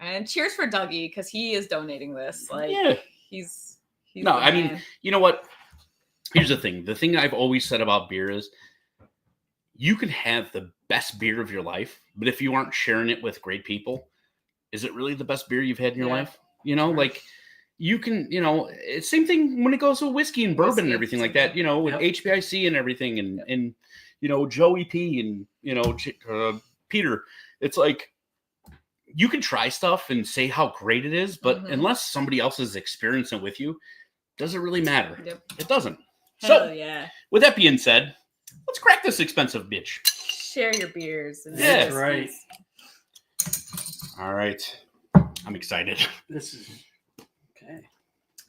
And cheers for Dougie because he is donating this. Like, yeah, he's no. I mean, you know what? Here's the thing. The thing I've always said about beer is, you can have the best beer of your life, but if you aren't sharing it with great people, is it really the best beer you've had in your life? You know, like. You can, it's same thing when it goes to whiskey and bourbon and everything like that, with HBIC and everything and Joey P and, Peter. It's like, you can try stuff and say how great it is, but unless somebody else is experiencing it with you, does it really matter? Yep. It doesn't. Hell yeah. With that being said, let's crack this expensive bitch. Share your beers. And yeah. That's right. All right. I'm excited. This is... Okay.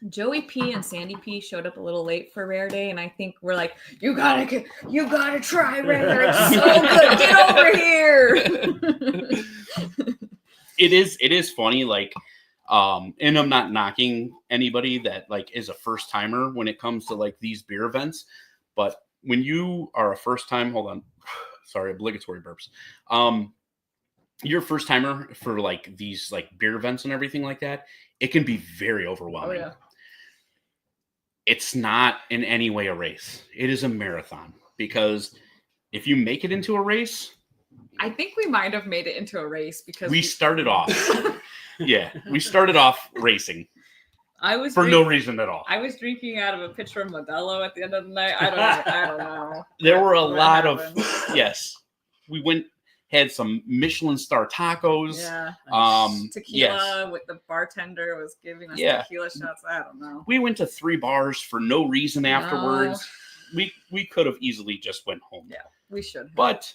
Joey P and Sandy P showed up a little late for Rare Day, and I think we're like, you gotta try Rare. It's so good. Get over here. It is funny, like, and I'm not knocking anybody that like is a first timer when it comes to like these beer events, but when you are a first time, hold on, sorry, obligatory burps. You're a first timer for like these like beer events and everything like that. It can be very overwhelming. Oh, yeah. It's not in any way a race. It is a marathon because if you make it into a race, I think we might have made it into a race because we started off. Yeah, we started off racing. No reason at all. I was drinking out of a pitcher of Modelo at the end of the night. I don't know. There were a lot of yes. We had some Michelin star tacos. Yeah. Tequila with the bartender was giving us tequila shots. I don't know. We went to 3 bars for no reason afterwards. We could have easily just went home. Yeah, we should. But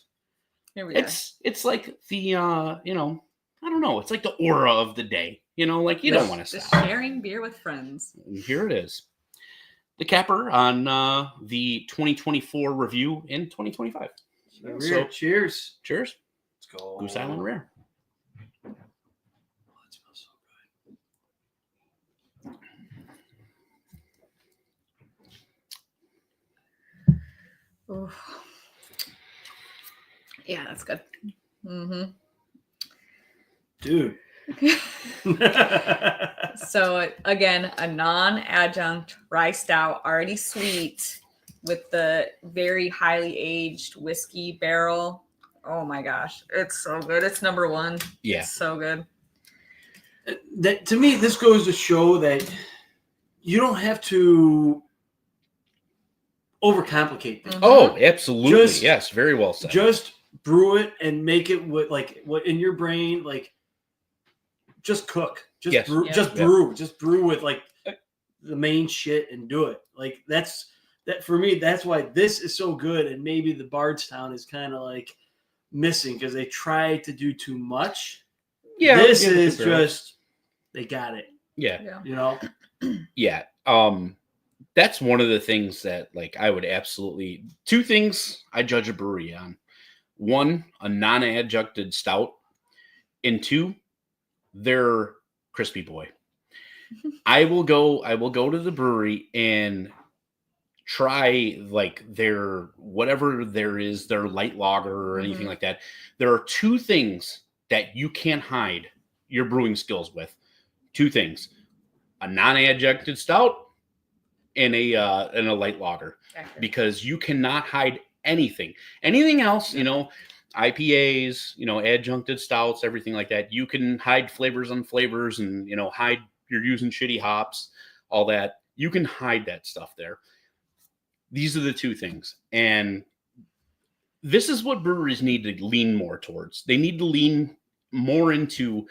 it's like the I don't know. It's like the aura of the day. Like you don't want to stop. Sharing beer with friends. And here it is. The capper on the 2024 review in 2025. So, cheers. Cheers. Let's go. Goose Island Rare. Oh, that smells so good. Ooh. Yeah, that's good. Mm-hmm. Dude. So again, a non-adjunct rye stout, already sweet, with the very highly aged whiskey barrel. Oh my gosh, it's so good. It's number 1. Yeah, it's so good. That to me, this goes to show that you don't have to overcomplicate things. Oh, absolutely. Yes, very well said. Just brew it and make it what in your brain, like just cook. Just brew. Yeah. Just brew. Just brew with like the main shit and do it. Like that for me. That's why this is so good. And maybe the Bardstown is kind of like missing because they try to do too much. Yeah, this is just they got it. Yeah. Yeah. That's one of the things that like I would absolutely 2 things I judge a brewery on. 1, a non-adjuncted stout, and 2, their crispy boy. I will go to the brewery and try like their whatever there is, their light lager or anything like that. There are 2 things that you can't hide your brewing skills with. 2 things: a non-adjuncted stout and a light lager, because you cannot hide anything. Anything else, IPAs, adjuncted stouts, everything like that. You can hide flavors on flavors and, hide you're using shitty hops, all that. You can hide that stuff there. These are the 2 things. And this is what breweries need to lean more towards. They need to lean more into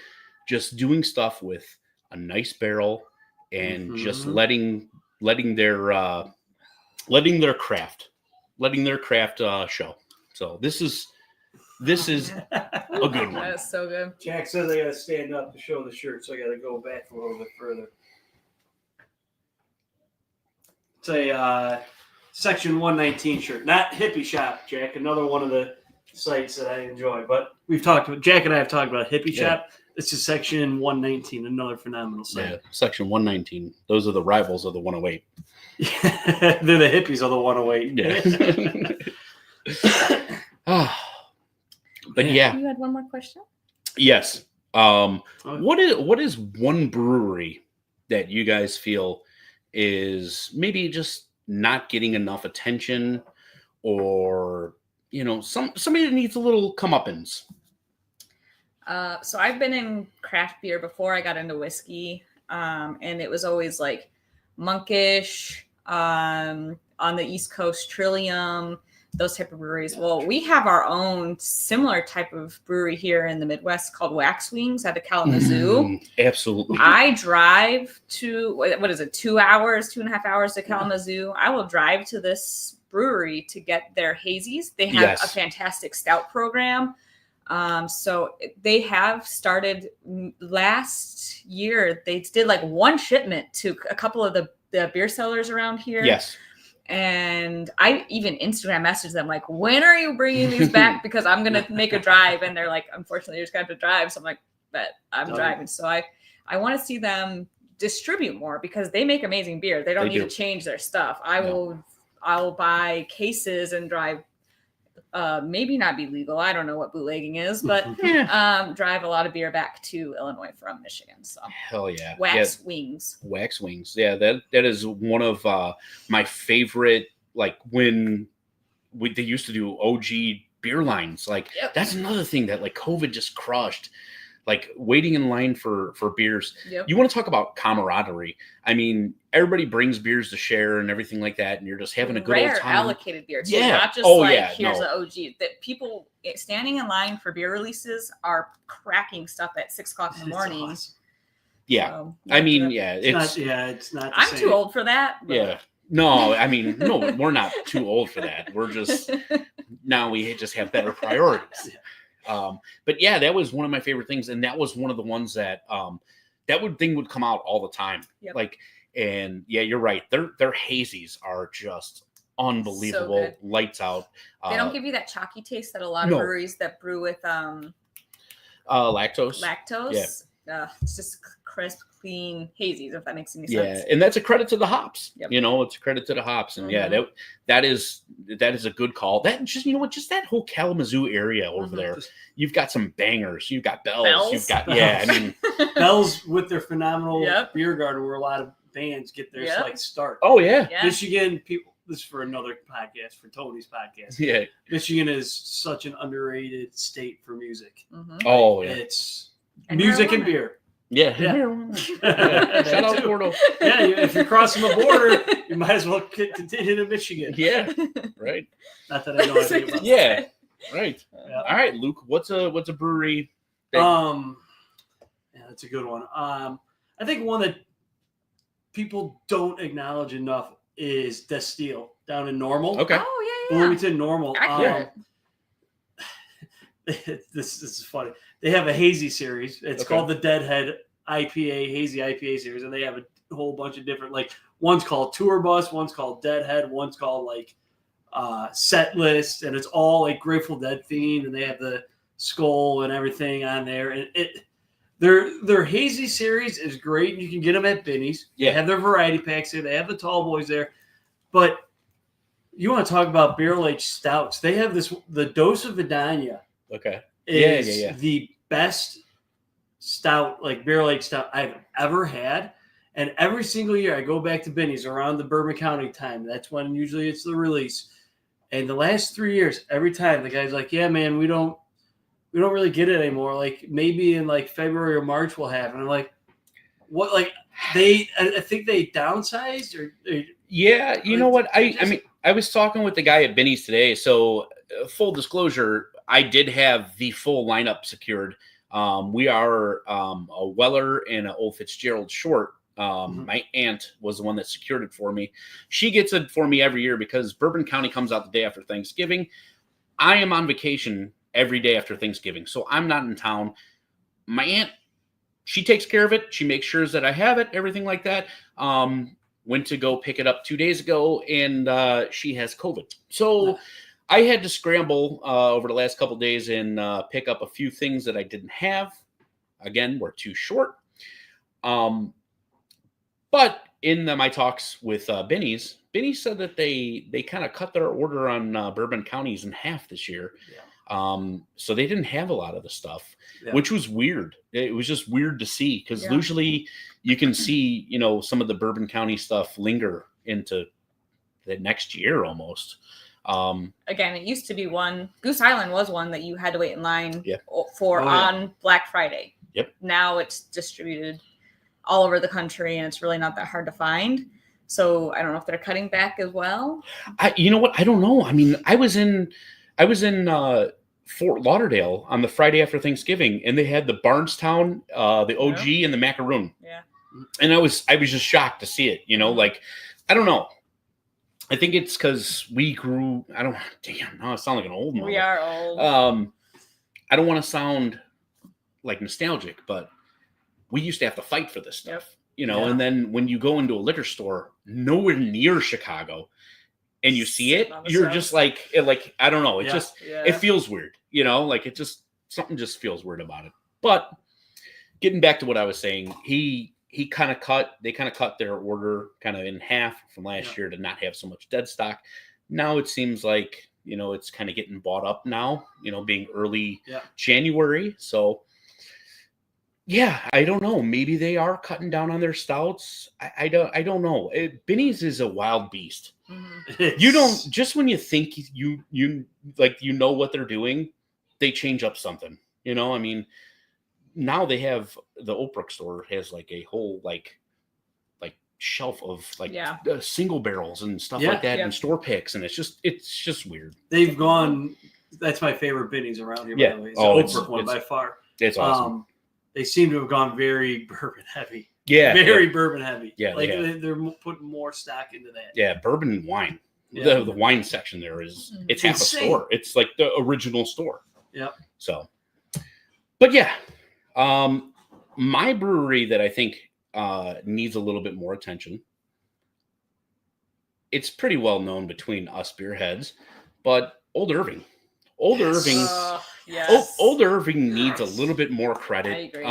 just doing stuff with a nice barrel and just letting their craft show. So this is a good one. That is so good. Jack says I got to stand up to show the shirt, so I got to go back a little bit further. It's a Section 119 shirt, not Hippie Shop, Jack. Another one of the sites that I enjoy. But Jack and I have talked about Hippie Shop. This is Section 119, another phenomenal site. Yeah, Section 119. Those are the rivals of the 108. They're the hippies of the 108. Yeah. But yeah. You had one more question? Yes. What is one brewery that you guys feel is maybe just not getting enough attention, or somebody that needs a little comeuppance? So I've been in craft beer before I got into whiskey, and it was always like Monkish, on the East Coast, Trillium, those type of breweries. Well, we have our own similar type of brewery here in the Midwest called Wax Wings out of Kalamazoo. Absolutely. I drive to, 2.5 hours to Kalamazoo. I will drive to this brewery to get their hazies. They have a fantastic stout program. So they have started last year. They did like 1 shipment to a couple of the beer sellers around here. Yes. And I even Instagram messaged them like, when are you bringing these back? Because I'm going to make a drive. And they're like, unfortunately, you're just going to have to drive. So I'm like, but I'm driving. So I want to see them distribute more because they make amazing beer. They don't need to change their stuff. I'll buy cases and drive, maybe not be legal. I don't know what bootlegging is, but drive a lot of beer back to Illinois from Michigan. So hell yeah. Wax Wings. Wax Wings. Yeah, that is one of my favorite, like when they used to do OG beer lines. Like Yep. that's another thing that like COVID just crushed. Like waiting in line for beers. Yep. You want to talk about camaraderie. I mean, everybody brings beers to share and everything like that, and you're just having a good old time. Allocated beer too. Yeah. Not just here's the OG. That people standing in line for beer releases are cracking stuff at 6 o'clock in the morning. Awesome. Yeah. So, I mean, It's not. I'm too old for that. But. Yeah. No, I mean, no, we're not too old for that. We're just now we just have better priorities. But yeah, that was one of my favorite things, and that was one of the ones that thing would come out all the time. Yep. Like, and yeah, you're right. Their hazies are just unbelievable, So lights out. They don't give you that chalky taste that a lot of breweries that brew with lactose. Yeah. It's just crisp, clean hazies, if that makes any sense. Yeah, and that's a credit to the hops. Yep. You know, it's a credit to the hops, and that is a good call. That just just that whole Kalamazoo area over there. You've got some bangers. You've got Bells. You've got I mean Bells with their phenomenal beer garden, where a lot of bands get their start. Oh yeah, Michigan people. This is for another podcast, for Tony's podcast. Yeah, Michigan is such an underrated state for music. Oh yeah, it's music and beer. Yeah. Shout out Porto. Yeah, if you're crossing the border, you might as well continue to Michigan. Yeah, right. Not that I know anything about. Yeah, right. Yeah. All right, Luke. What's a brewery? Yeah, that's a good one. I think one that people don't acknowledge enough is Destil down in Normal. Okay. Oh yeah. Bloomington Normal. This is funny. They have a hazy series. It's called the Deadhead IPA, Hazy IPA series, and they have a whole bunch of different, like, one's called Tour Bus, one's called Deadhead, one's called like Set List, and it's all like Grateful Dead themed, and they have the skull and everything on there. And their hazy series is great. You can get them at Binny's. Yeah. They have their variety packs there. They have the tall boys there. But you want to talk about barrel-aged stouts. They have the Dose of Vidania. Okay. Is the best stout, like barrel-aged stout I've ever had. And every single year I go back to Binny's around the Bourbon County time. That's when usually it's the release. And the last 3 years, every time the guy's like, yeah, man, we don't really get it anymore. Like maybe in like February or March we'll have. And I'm like, what? Like I think they downsized or yeah. You know what? I mean, I was talking with the guy at Binny's today. So full disclosure, I did have the full lineup secured. We are a Weller and an Old Fitzgerald short. My aunt was the one that secured it for me. She gets it for me every year because Bourbon County comes out the day after Thanksgiving. I am on vacation every day after Thanksgiving, so I'm not in town. My aunt, she takes care of it. She makes sure that I have it, everything like that. Went to go pick it up 2 days ago, and she has COVID. So I had to scramble over the last couple of days and pick up a few things that I didn't have. Again, we're too short. But in my talks with Binny's said that they kind of cut their order on Bourbon counties in half this year. Yeah. So they didn't have a lot of the stuff, which was weird. It was just weird to see because usually you can see, some of the Bourbon County stuff linger into the next year almost. Again, it used to be Goose Island was one that you had to wait in line for on Black Friday. Yep. Now it's distributed all over the country, and it's really not that hard to find. So I don't know if they're cutting back as well. You know what? I don't know. I mean, I was in Fort Lauderdale on the Friday after Thanksgiving, and they had the Barnestown, the OG, and the macaroon. Yeah. And I was just shocked to see it. Like I don't know. I think it's because we grew. Now I sound like an old man. We are old. I don't want to sound like nostalgic, but we used to have to fight for this stuff, and then when you go into a liquor store nowhere near Chicago and you see it, you're just like, I don't know. It it feels weird, like something just feels weird about it. But getting back to what I was saying, they kind of cut their order kind of in half from last year to not have so much dead stock. Now it seems like, it's kind of getting bought up now, being early January. So yeah, I don't know. Maybe they are cutting down on their stouts. I don't know. Binny's is a wild beast. You don't, just when you think you know what they're doing, they change up something. You know, I mean, now they have the Oprah store has like a whole like shelf of like single barrels and stuff like that and store picks, and it's just weird. They've gone. That's my favorite Binny's around here. By the way, it's the Oprah one by far. It's awesome. They seem to have gone very bourbon heavy. Yeah, very bourbon heavy. Yeah, like they're putting more stock into that. Yeah, bourbon and wine. Yeah. The wine section there is it's half insane. A store. It's like the original store. Yep. So, but yeah, my brewery that I think needs a little bit more attention. It's pretty well known between us beer heads, but Old Irving. Old Irving needs a little bit more credit. I agree.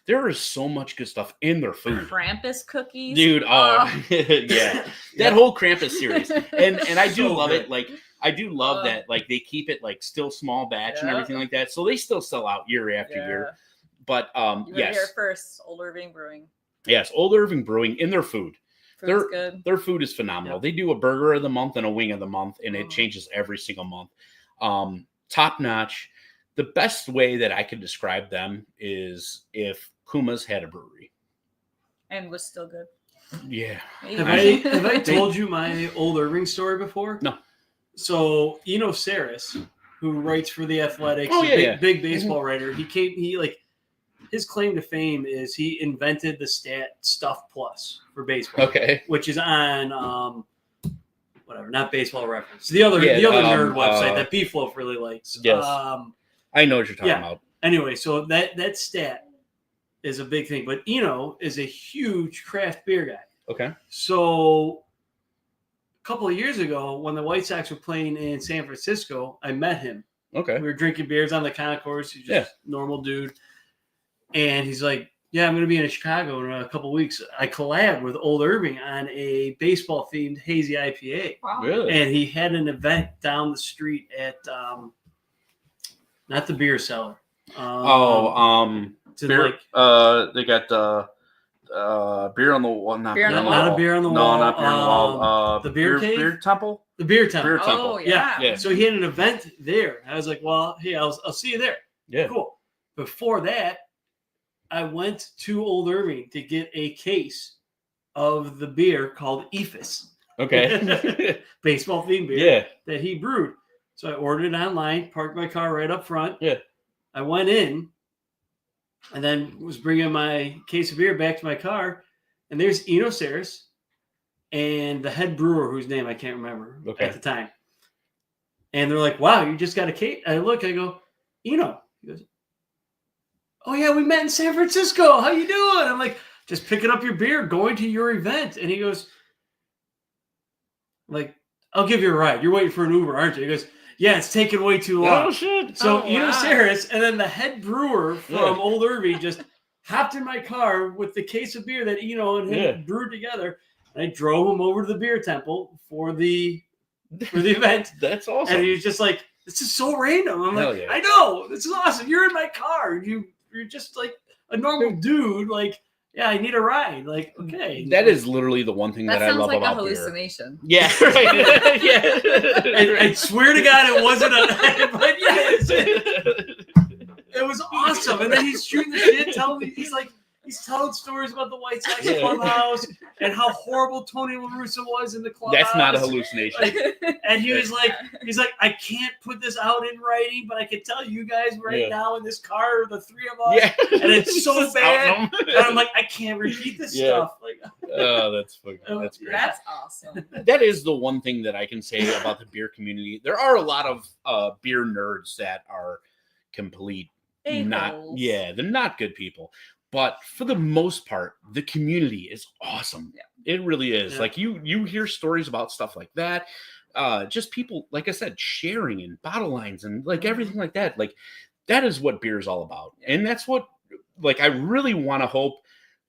There is so much good stuff in their food. Krampus cookies, dude. Yeah, that whole Krampus series, and I do love it. Like I do love that. Like they keep it like still small batch and everything like that, so they still sell out year after year. But you heard here first, Old Irving Brewing. Yes, Old Irving Brewing in their food. Good. Their food is phenomenal. Yep. They do a burger of the month and a wing of the month, and it changes every single month. Top notch. The best way that I could describe them is if Kuma's had a brewery and was still good. Yeah. Have I told you my Old Irving story before? No. So Saris, who writes for The Athletics, big baseball writer. His claim to fame is he invented the stat Stuff Plus for baseball. Okay. Which is on whatever, not Baseball Reference. The other nerd website that P-Flow really likes. Yes. I know what you're talking about. Anyway, so that stat is a big thing. But Eno is a huge craft beer guy. Okay. So a couple of years ago, when the White Sox were playing in San Francisco, I met him. Okay. We were drinking beers on the concourse. He's just a normal dude. And he's like, yeah, I'm going to be in Chicago in a couple of weeks. I collabed with Old Irving on a baseball-themed hazy IPA. Wow. Really? And he had an event down the street at not the beer cellar. They got beer on the wall. Not beer on the wall. Not a beer on the wall. No, not beer on the wall. The beer cave? Beer temple? The beer temple. Beer temple. Oh, yeah. So he had an event there. I was like, well, hey, I'll see you there. Yeah. Cool. Before that, I went to Old Irving to get a case of the beer called Ephus. Okay. Baseball themed beer that he brewed. So I ordered it online, parked my car right up front. Yeah. I went in and then was bringing my case of beer back to my car. And there's Eno Saris and the head brewer, whose name I can't remember at the time. And they're like, wow, you just got a case. I go, Eno. He goes, oh, yeah, we met in San Francisco. How you doing? I'm like, just picking up your beer, going to your event. And he goes, like, I'll give you a ride. You're waiting for an Uber, aren't you? He goes, yeah, it's taking way too long. Oh, shit. So, Saris, and then the head brewer from Old Irving just hopped in my car with the case of beer that Eno and him brewed together. And I drove him over to the beer temple for the event. That's awesome. And he was just like, this is so random. I'm like, I know. This is awesome. You're in my car. You're just like a normal dude. Like, yeah, I need a ride. Like, okay. That is literally the one thing that I love about beer. That sounds like a hallucination. Yeah, right. I swear to God, it wasn't but yes. It was awesome. And then he's shooting the shit, telling me, he's telling stories about the White Sox clubhouse and how horrible Tony La Russa was in the clubhouse. That's not a hallucination. And he's like, I can't put this out in writing, but I can tell you guys right now in this car, the three of us, and it's so bad. And I'm like, I can't repeat this stuff. Like, oh, that's fucking, that's great. That's awesome. That is the one thing that I can say about the beer community. There are a lot of beer nerds that are complete they're not good people. But for the most part, the community is awesome. Yeah. It really is. Yeah. Like you hear stories about stuff like that. Just people, like I said, sharing and bottle lines and like everything like that. Like that is what beer is all about. Yeah. And that's what, like, I really want to hope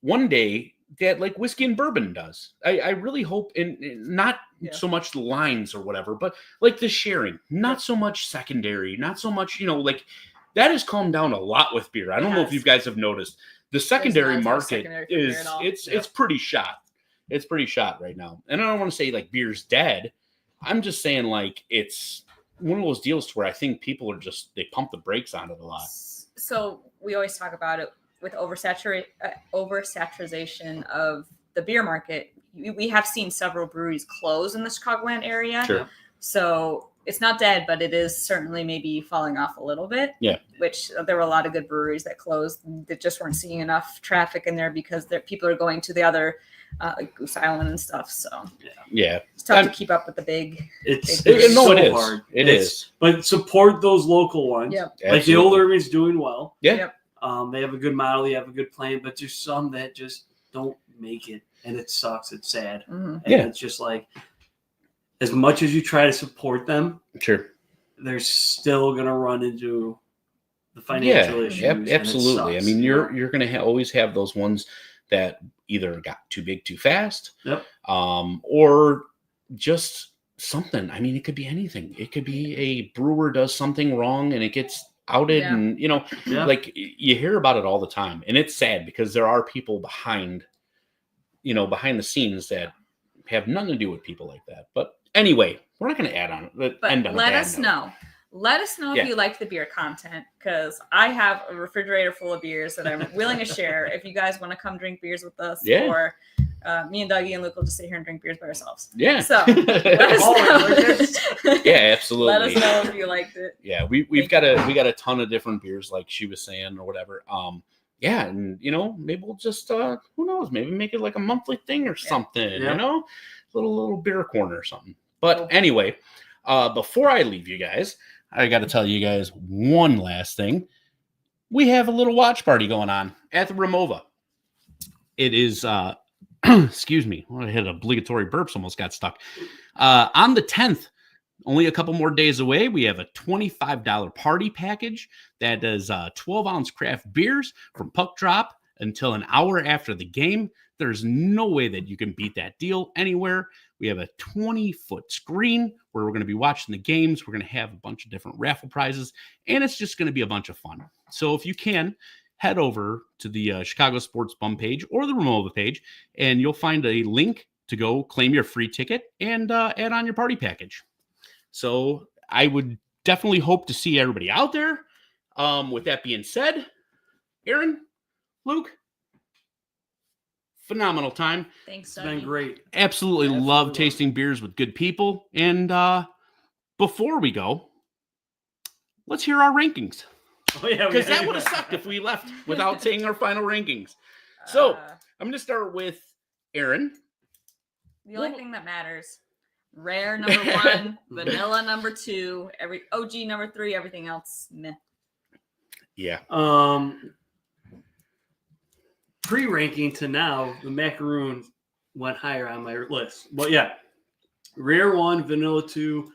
one day that like whiskey and bourbon does. I really hope in not so much the lines or whatever, but like the sharing, not so much secondary, not so much, like that has calmed down a lot with beer. I don't know if you guys have noticed. The secondary market it's pretty shot. It's pretty shot right now. And I don't want to say like beer's dead. I'm just saying like it's one of those deals where I think people are just, they pump the brakes on it a lot. So we always talk about it with oversaturation of the beer market. We have seen several breweries close in the Chicagoland area. Sure. So it's not dead, but it is certainly maybe falling off a little bit. Yeah. Which there were a lot of good breweries that closed that just weren't seeing enough traffic in there because people are going to the other like Goose Island and stuff. So yeah, it's tough to keep up with the big. It's no, so it is. hard. It is. But support those local ones. Yep. Like the Old Irving's doing well. Yeah. Yep. They have a good model. They have a good plan, but there's some that just don't make it, and it sucks. It's sad. Mm-hmm. And it's just like, as much as you try to support them, Sure, they're still gonna run into the financial issues. Absolutely. I mean, you're you're going to always have those ones that either got too big too fast, or just something. I mean, it could be anything. It could be a brewer does something wrong and it gets outed, and like you hear about it all the time, and it's sad because there are people behind the scenes that have nothing to do with people like that. But anyway, we're not going to add on. But let us know. Let us know if you like the beer content, because I have a refrigerator full of beers that I'm willing to share. If you guys want to come drink beers with us, or me and Dougie and Luke will just sit here and drink beers by ourselves. Yeah. So let us know. Yeah, absolutely. Let us know if you liked it. Yeah, we got a ton of different beers, like she was saying, or whatever. Yeah, and maybe we'll just who knows, maybe make it like a monthly thing or something. Little beer corner or something. But anyway, before I leave you guys, I got to tell you guys one last thing. We have a little watch party going on at the Ramova. It is, excuse me, I had obligatory burps, almost got stuck. On the 10th, only a couple more days away, we have a $25 party package that does 12-ounce craft beers from puck drop until an hour after the game. There's no way that you can beat that deal anywhere. We have a 20-foot screen where we're going to be watching the games. We're going to have a bunch of different raffle prizes, and it's just going to be a bunch of fun. So if you can, head over to the Chicago Sports Bum page or the Ramova page, and you'll find a link to go claim your free ticket and add on your party package. So I would definitely hope to see everybody out there. With that being said, Erin, Luke, phenomenal time. Thanks, It's been great. Absolutely love tasting beers with good people. And before we go, let's hear our rankings. Oh, yeah, because that would have sucked if we left without saying our final rankings. So I'm going to start with Erin. The only thing that matters: rare number 1, vanilla number 2, every OG number 3, everything else meh. Yeah. Pre-ranking to now, the macaroon went higher on my list. But yeah, rare 1, vanilla 2,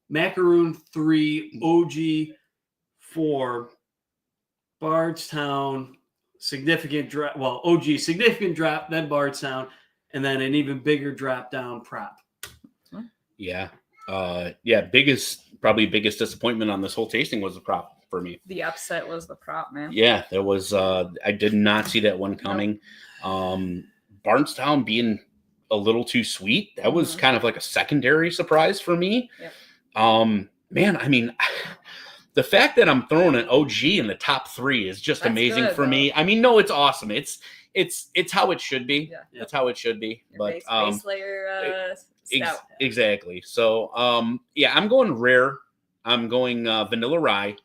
macaroon 3, OG 4, Bardstown, significant drop. Well, OG, significant drop, then Bardstown, and then an even bigger drop down, Prop. Yeah. Probably biggest disappointment on this whole tasting was the Prop for me. The upset was the Prop, man. Yeah, there was. I did not see that one coming. Bardstown being a little too sweet. That was kind of like a secondary surprise for me. Yep. Man, I mean, the fact that I'm throwing an OG in the top 3 is just amazing for me. I mean, no, it's awesome. It's how it should be. Yeah. That's how it should be. Your base layer stout. Exactly. So, I'm going rare. I'm going vanilla rye.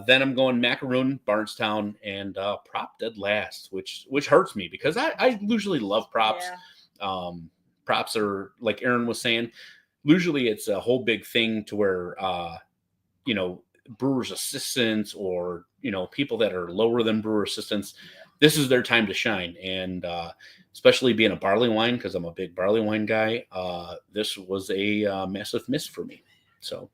Then I'm going macaroon, Bardstown, and Prop dead last, which hurts me because I usually love props. Yeah. Props are, like Erin was saying, usually it's a whole big thing to where brewers assistants or people that are lower than brewer assistants. This is their time to shine, and especially being a barley wine, because I'm a big barley wine guy. This was a massive miss for me. So.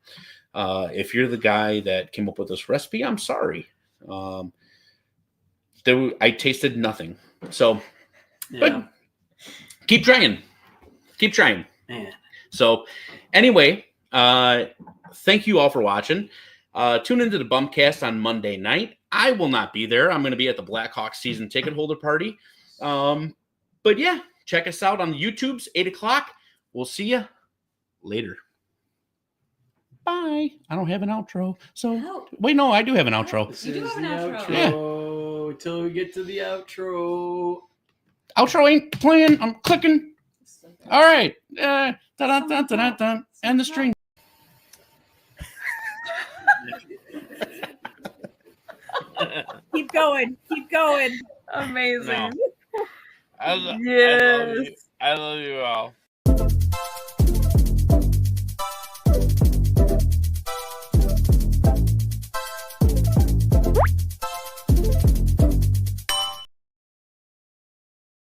If you're the guy that came up with this recipe, I'm sorry. I tasted nothing. So, but keep trying. Man. So, anyway, thank you all for watching. Tune into the Bumpcast on Monday night. I will not be there. I'm going to be at the Blackhawks season ticket holder party. But yeah, Check us out on the YouTubes, 8 o'clock. We'll see you later. Bye. I don't have an outro. So, wait, no, I do have an outro. This You do is have an the outro. outro. Until we get to the outro. Outro ain't playing. I'm clicking. All right. Dun, dun, dun, dun, dun. And the string. Keep going. Keep going. Amazing. No. Yes. I love you all.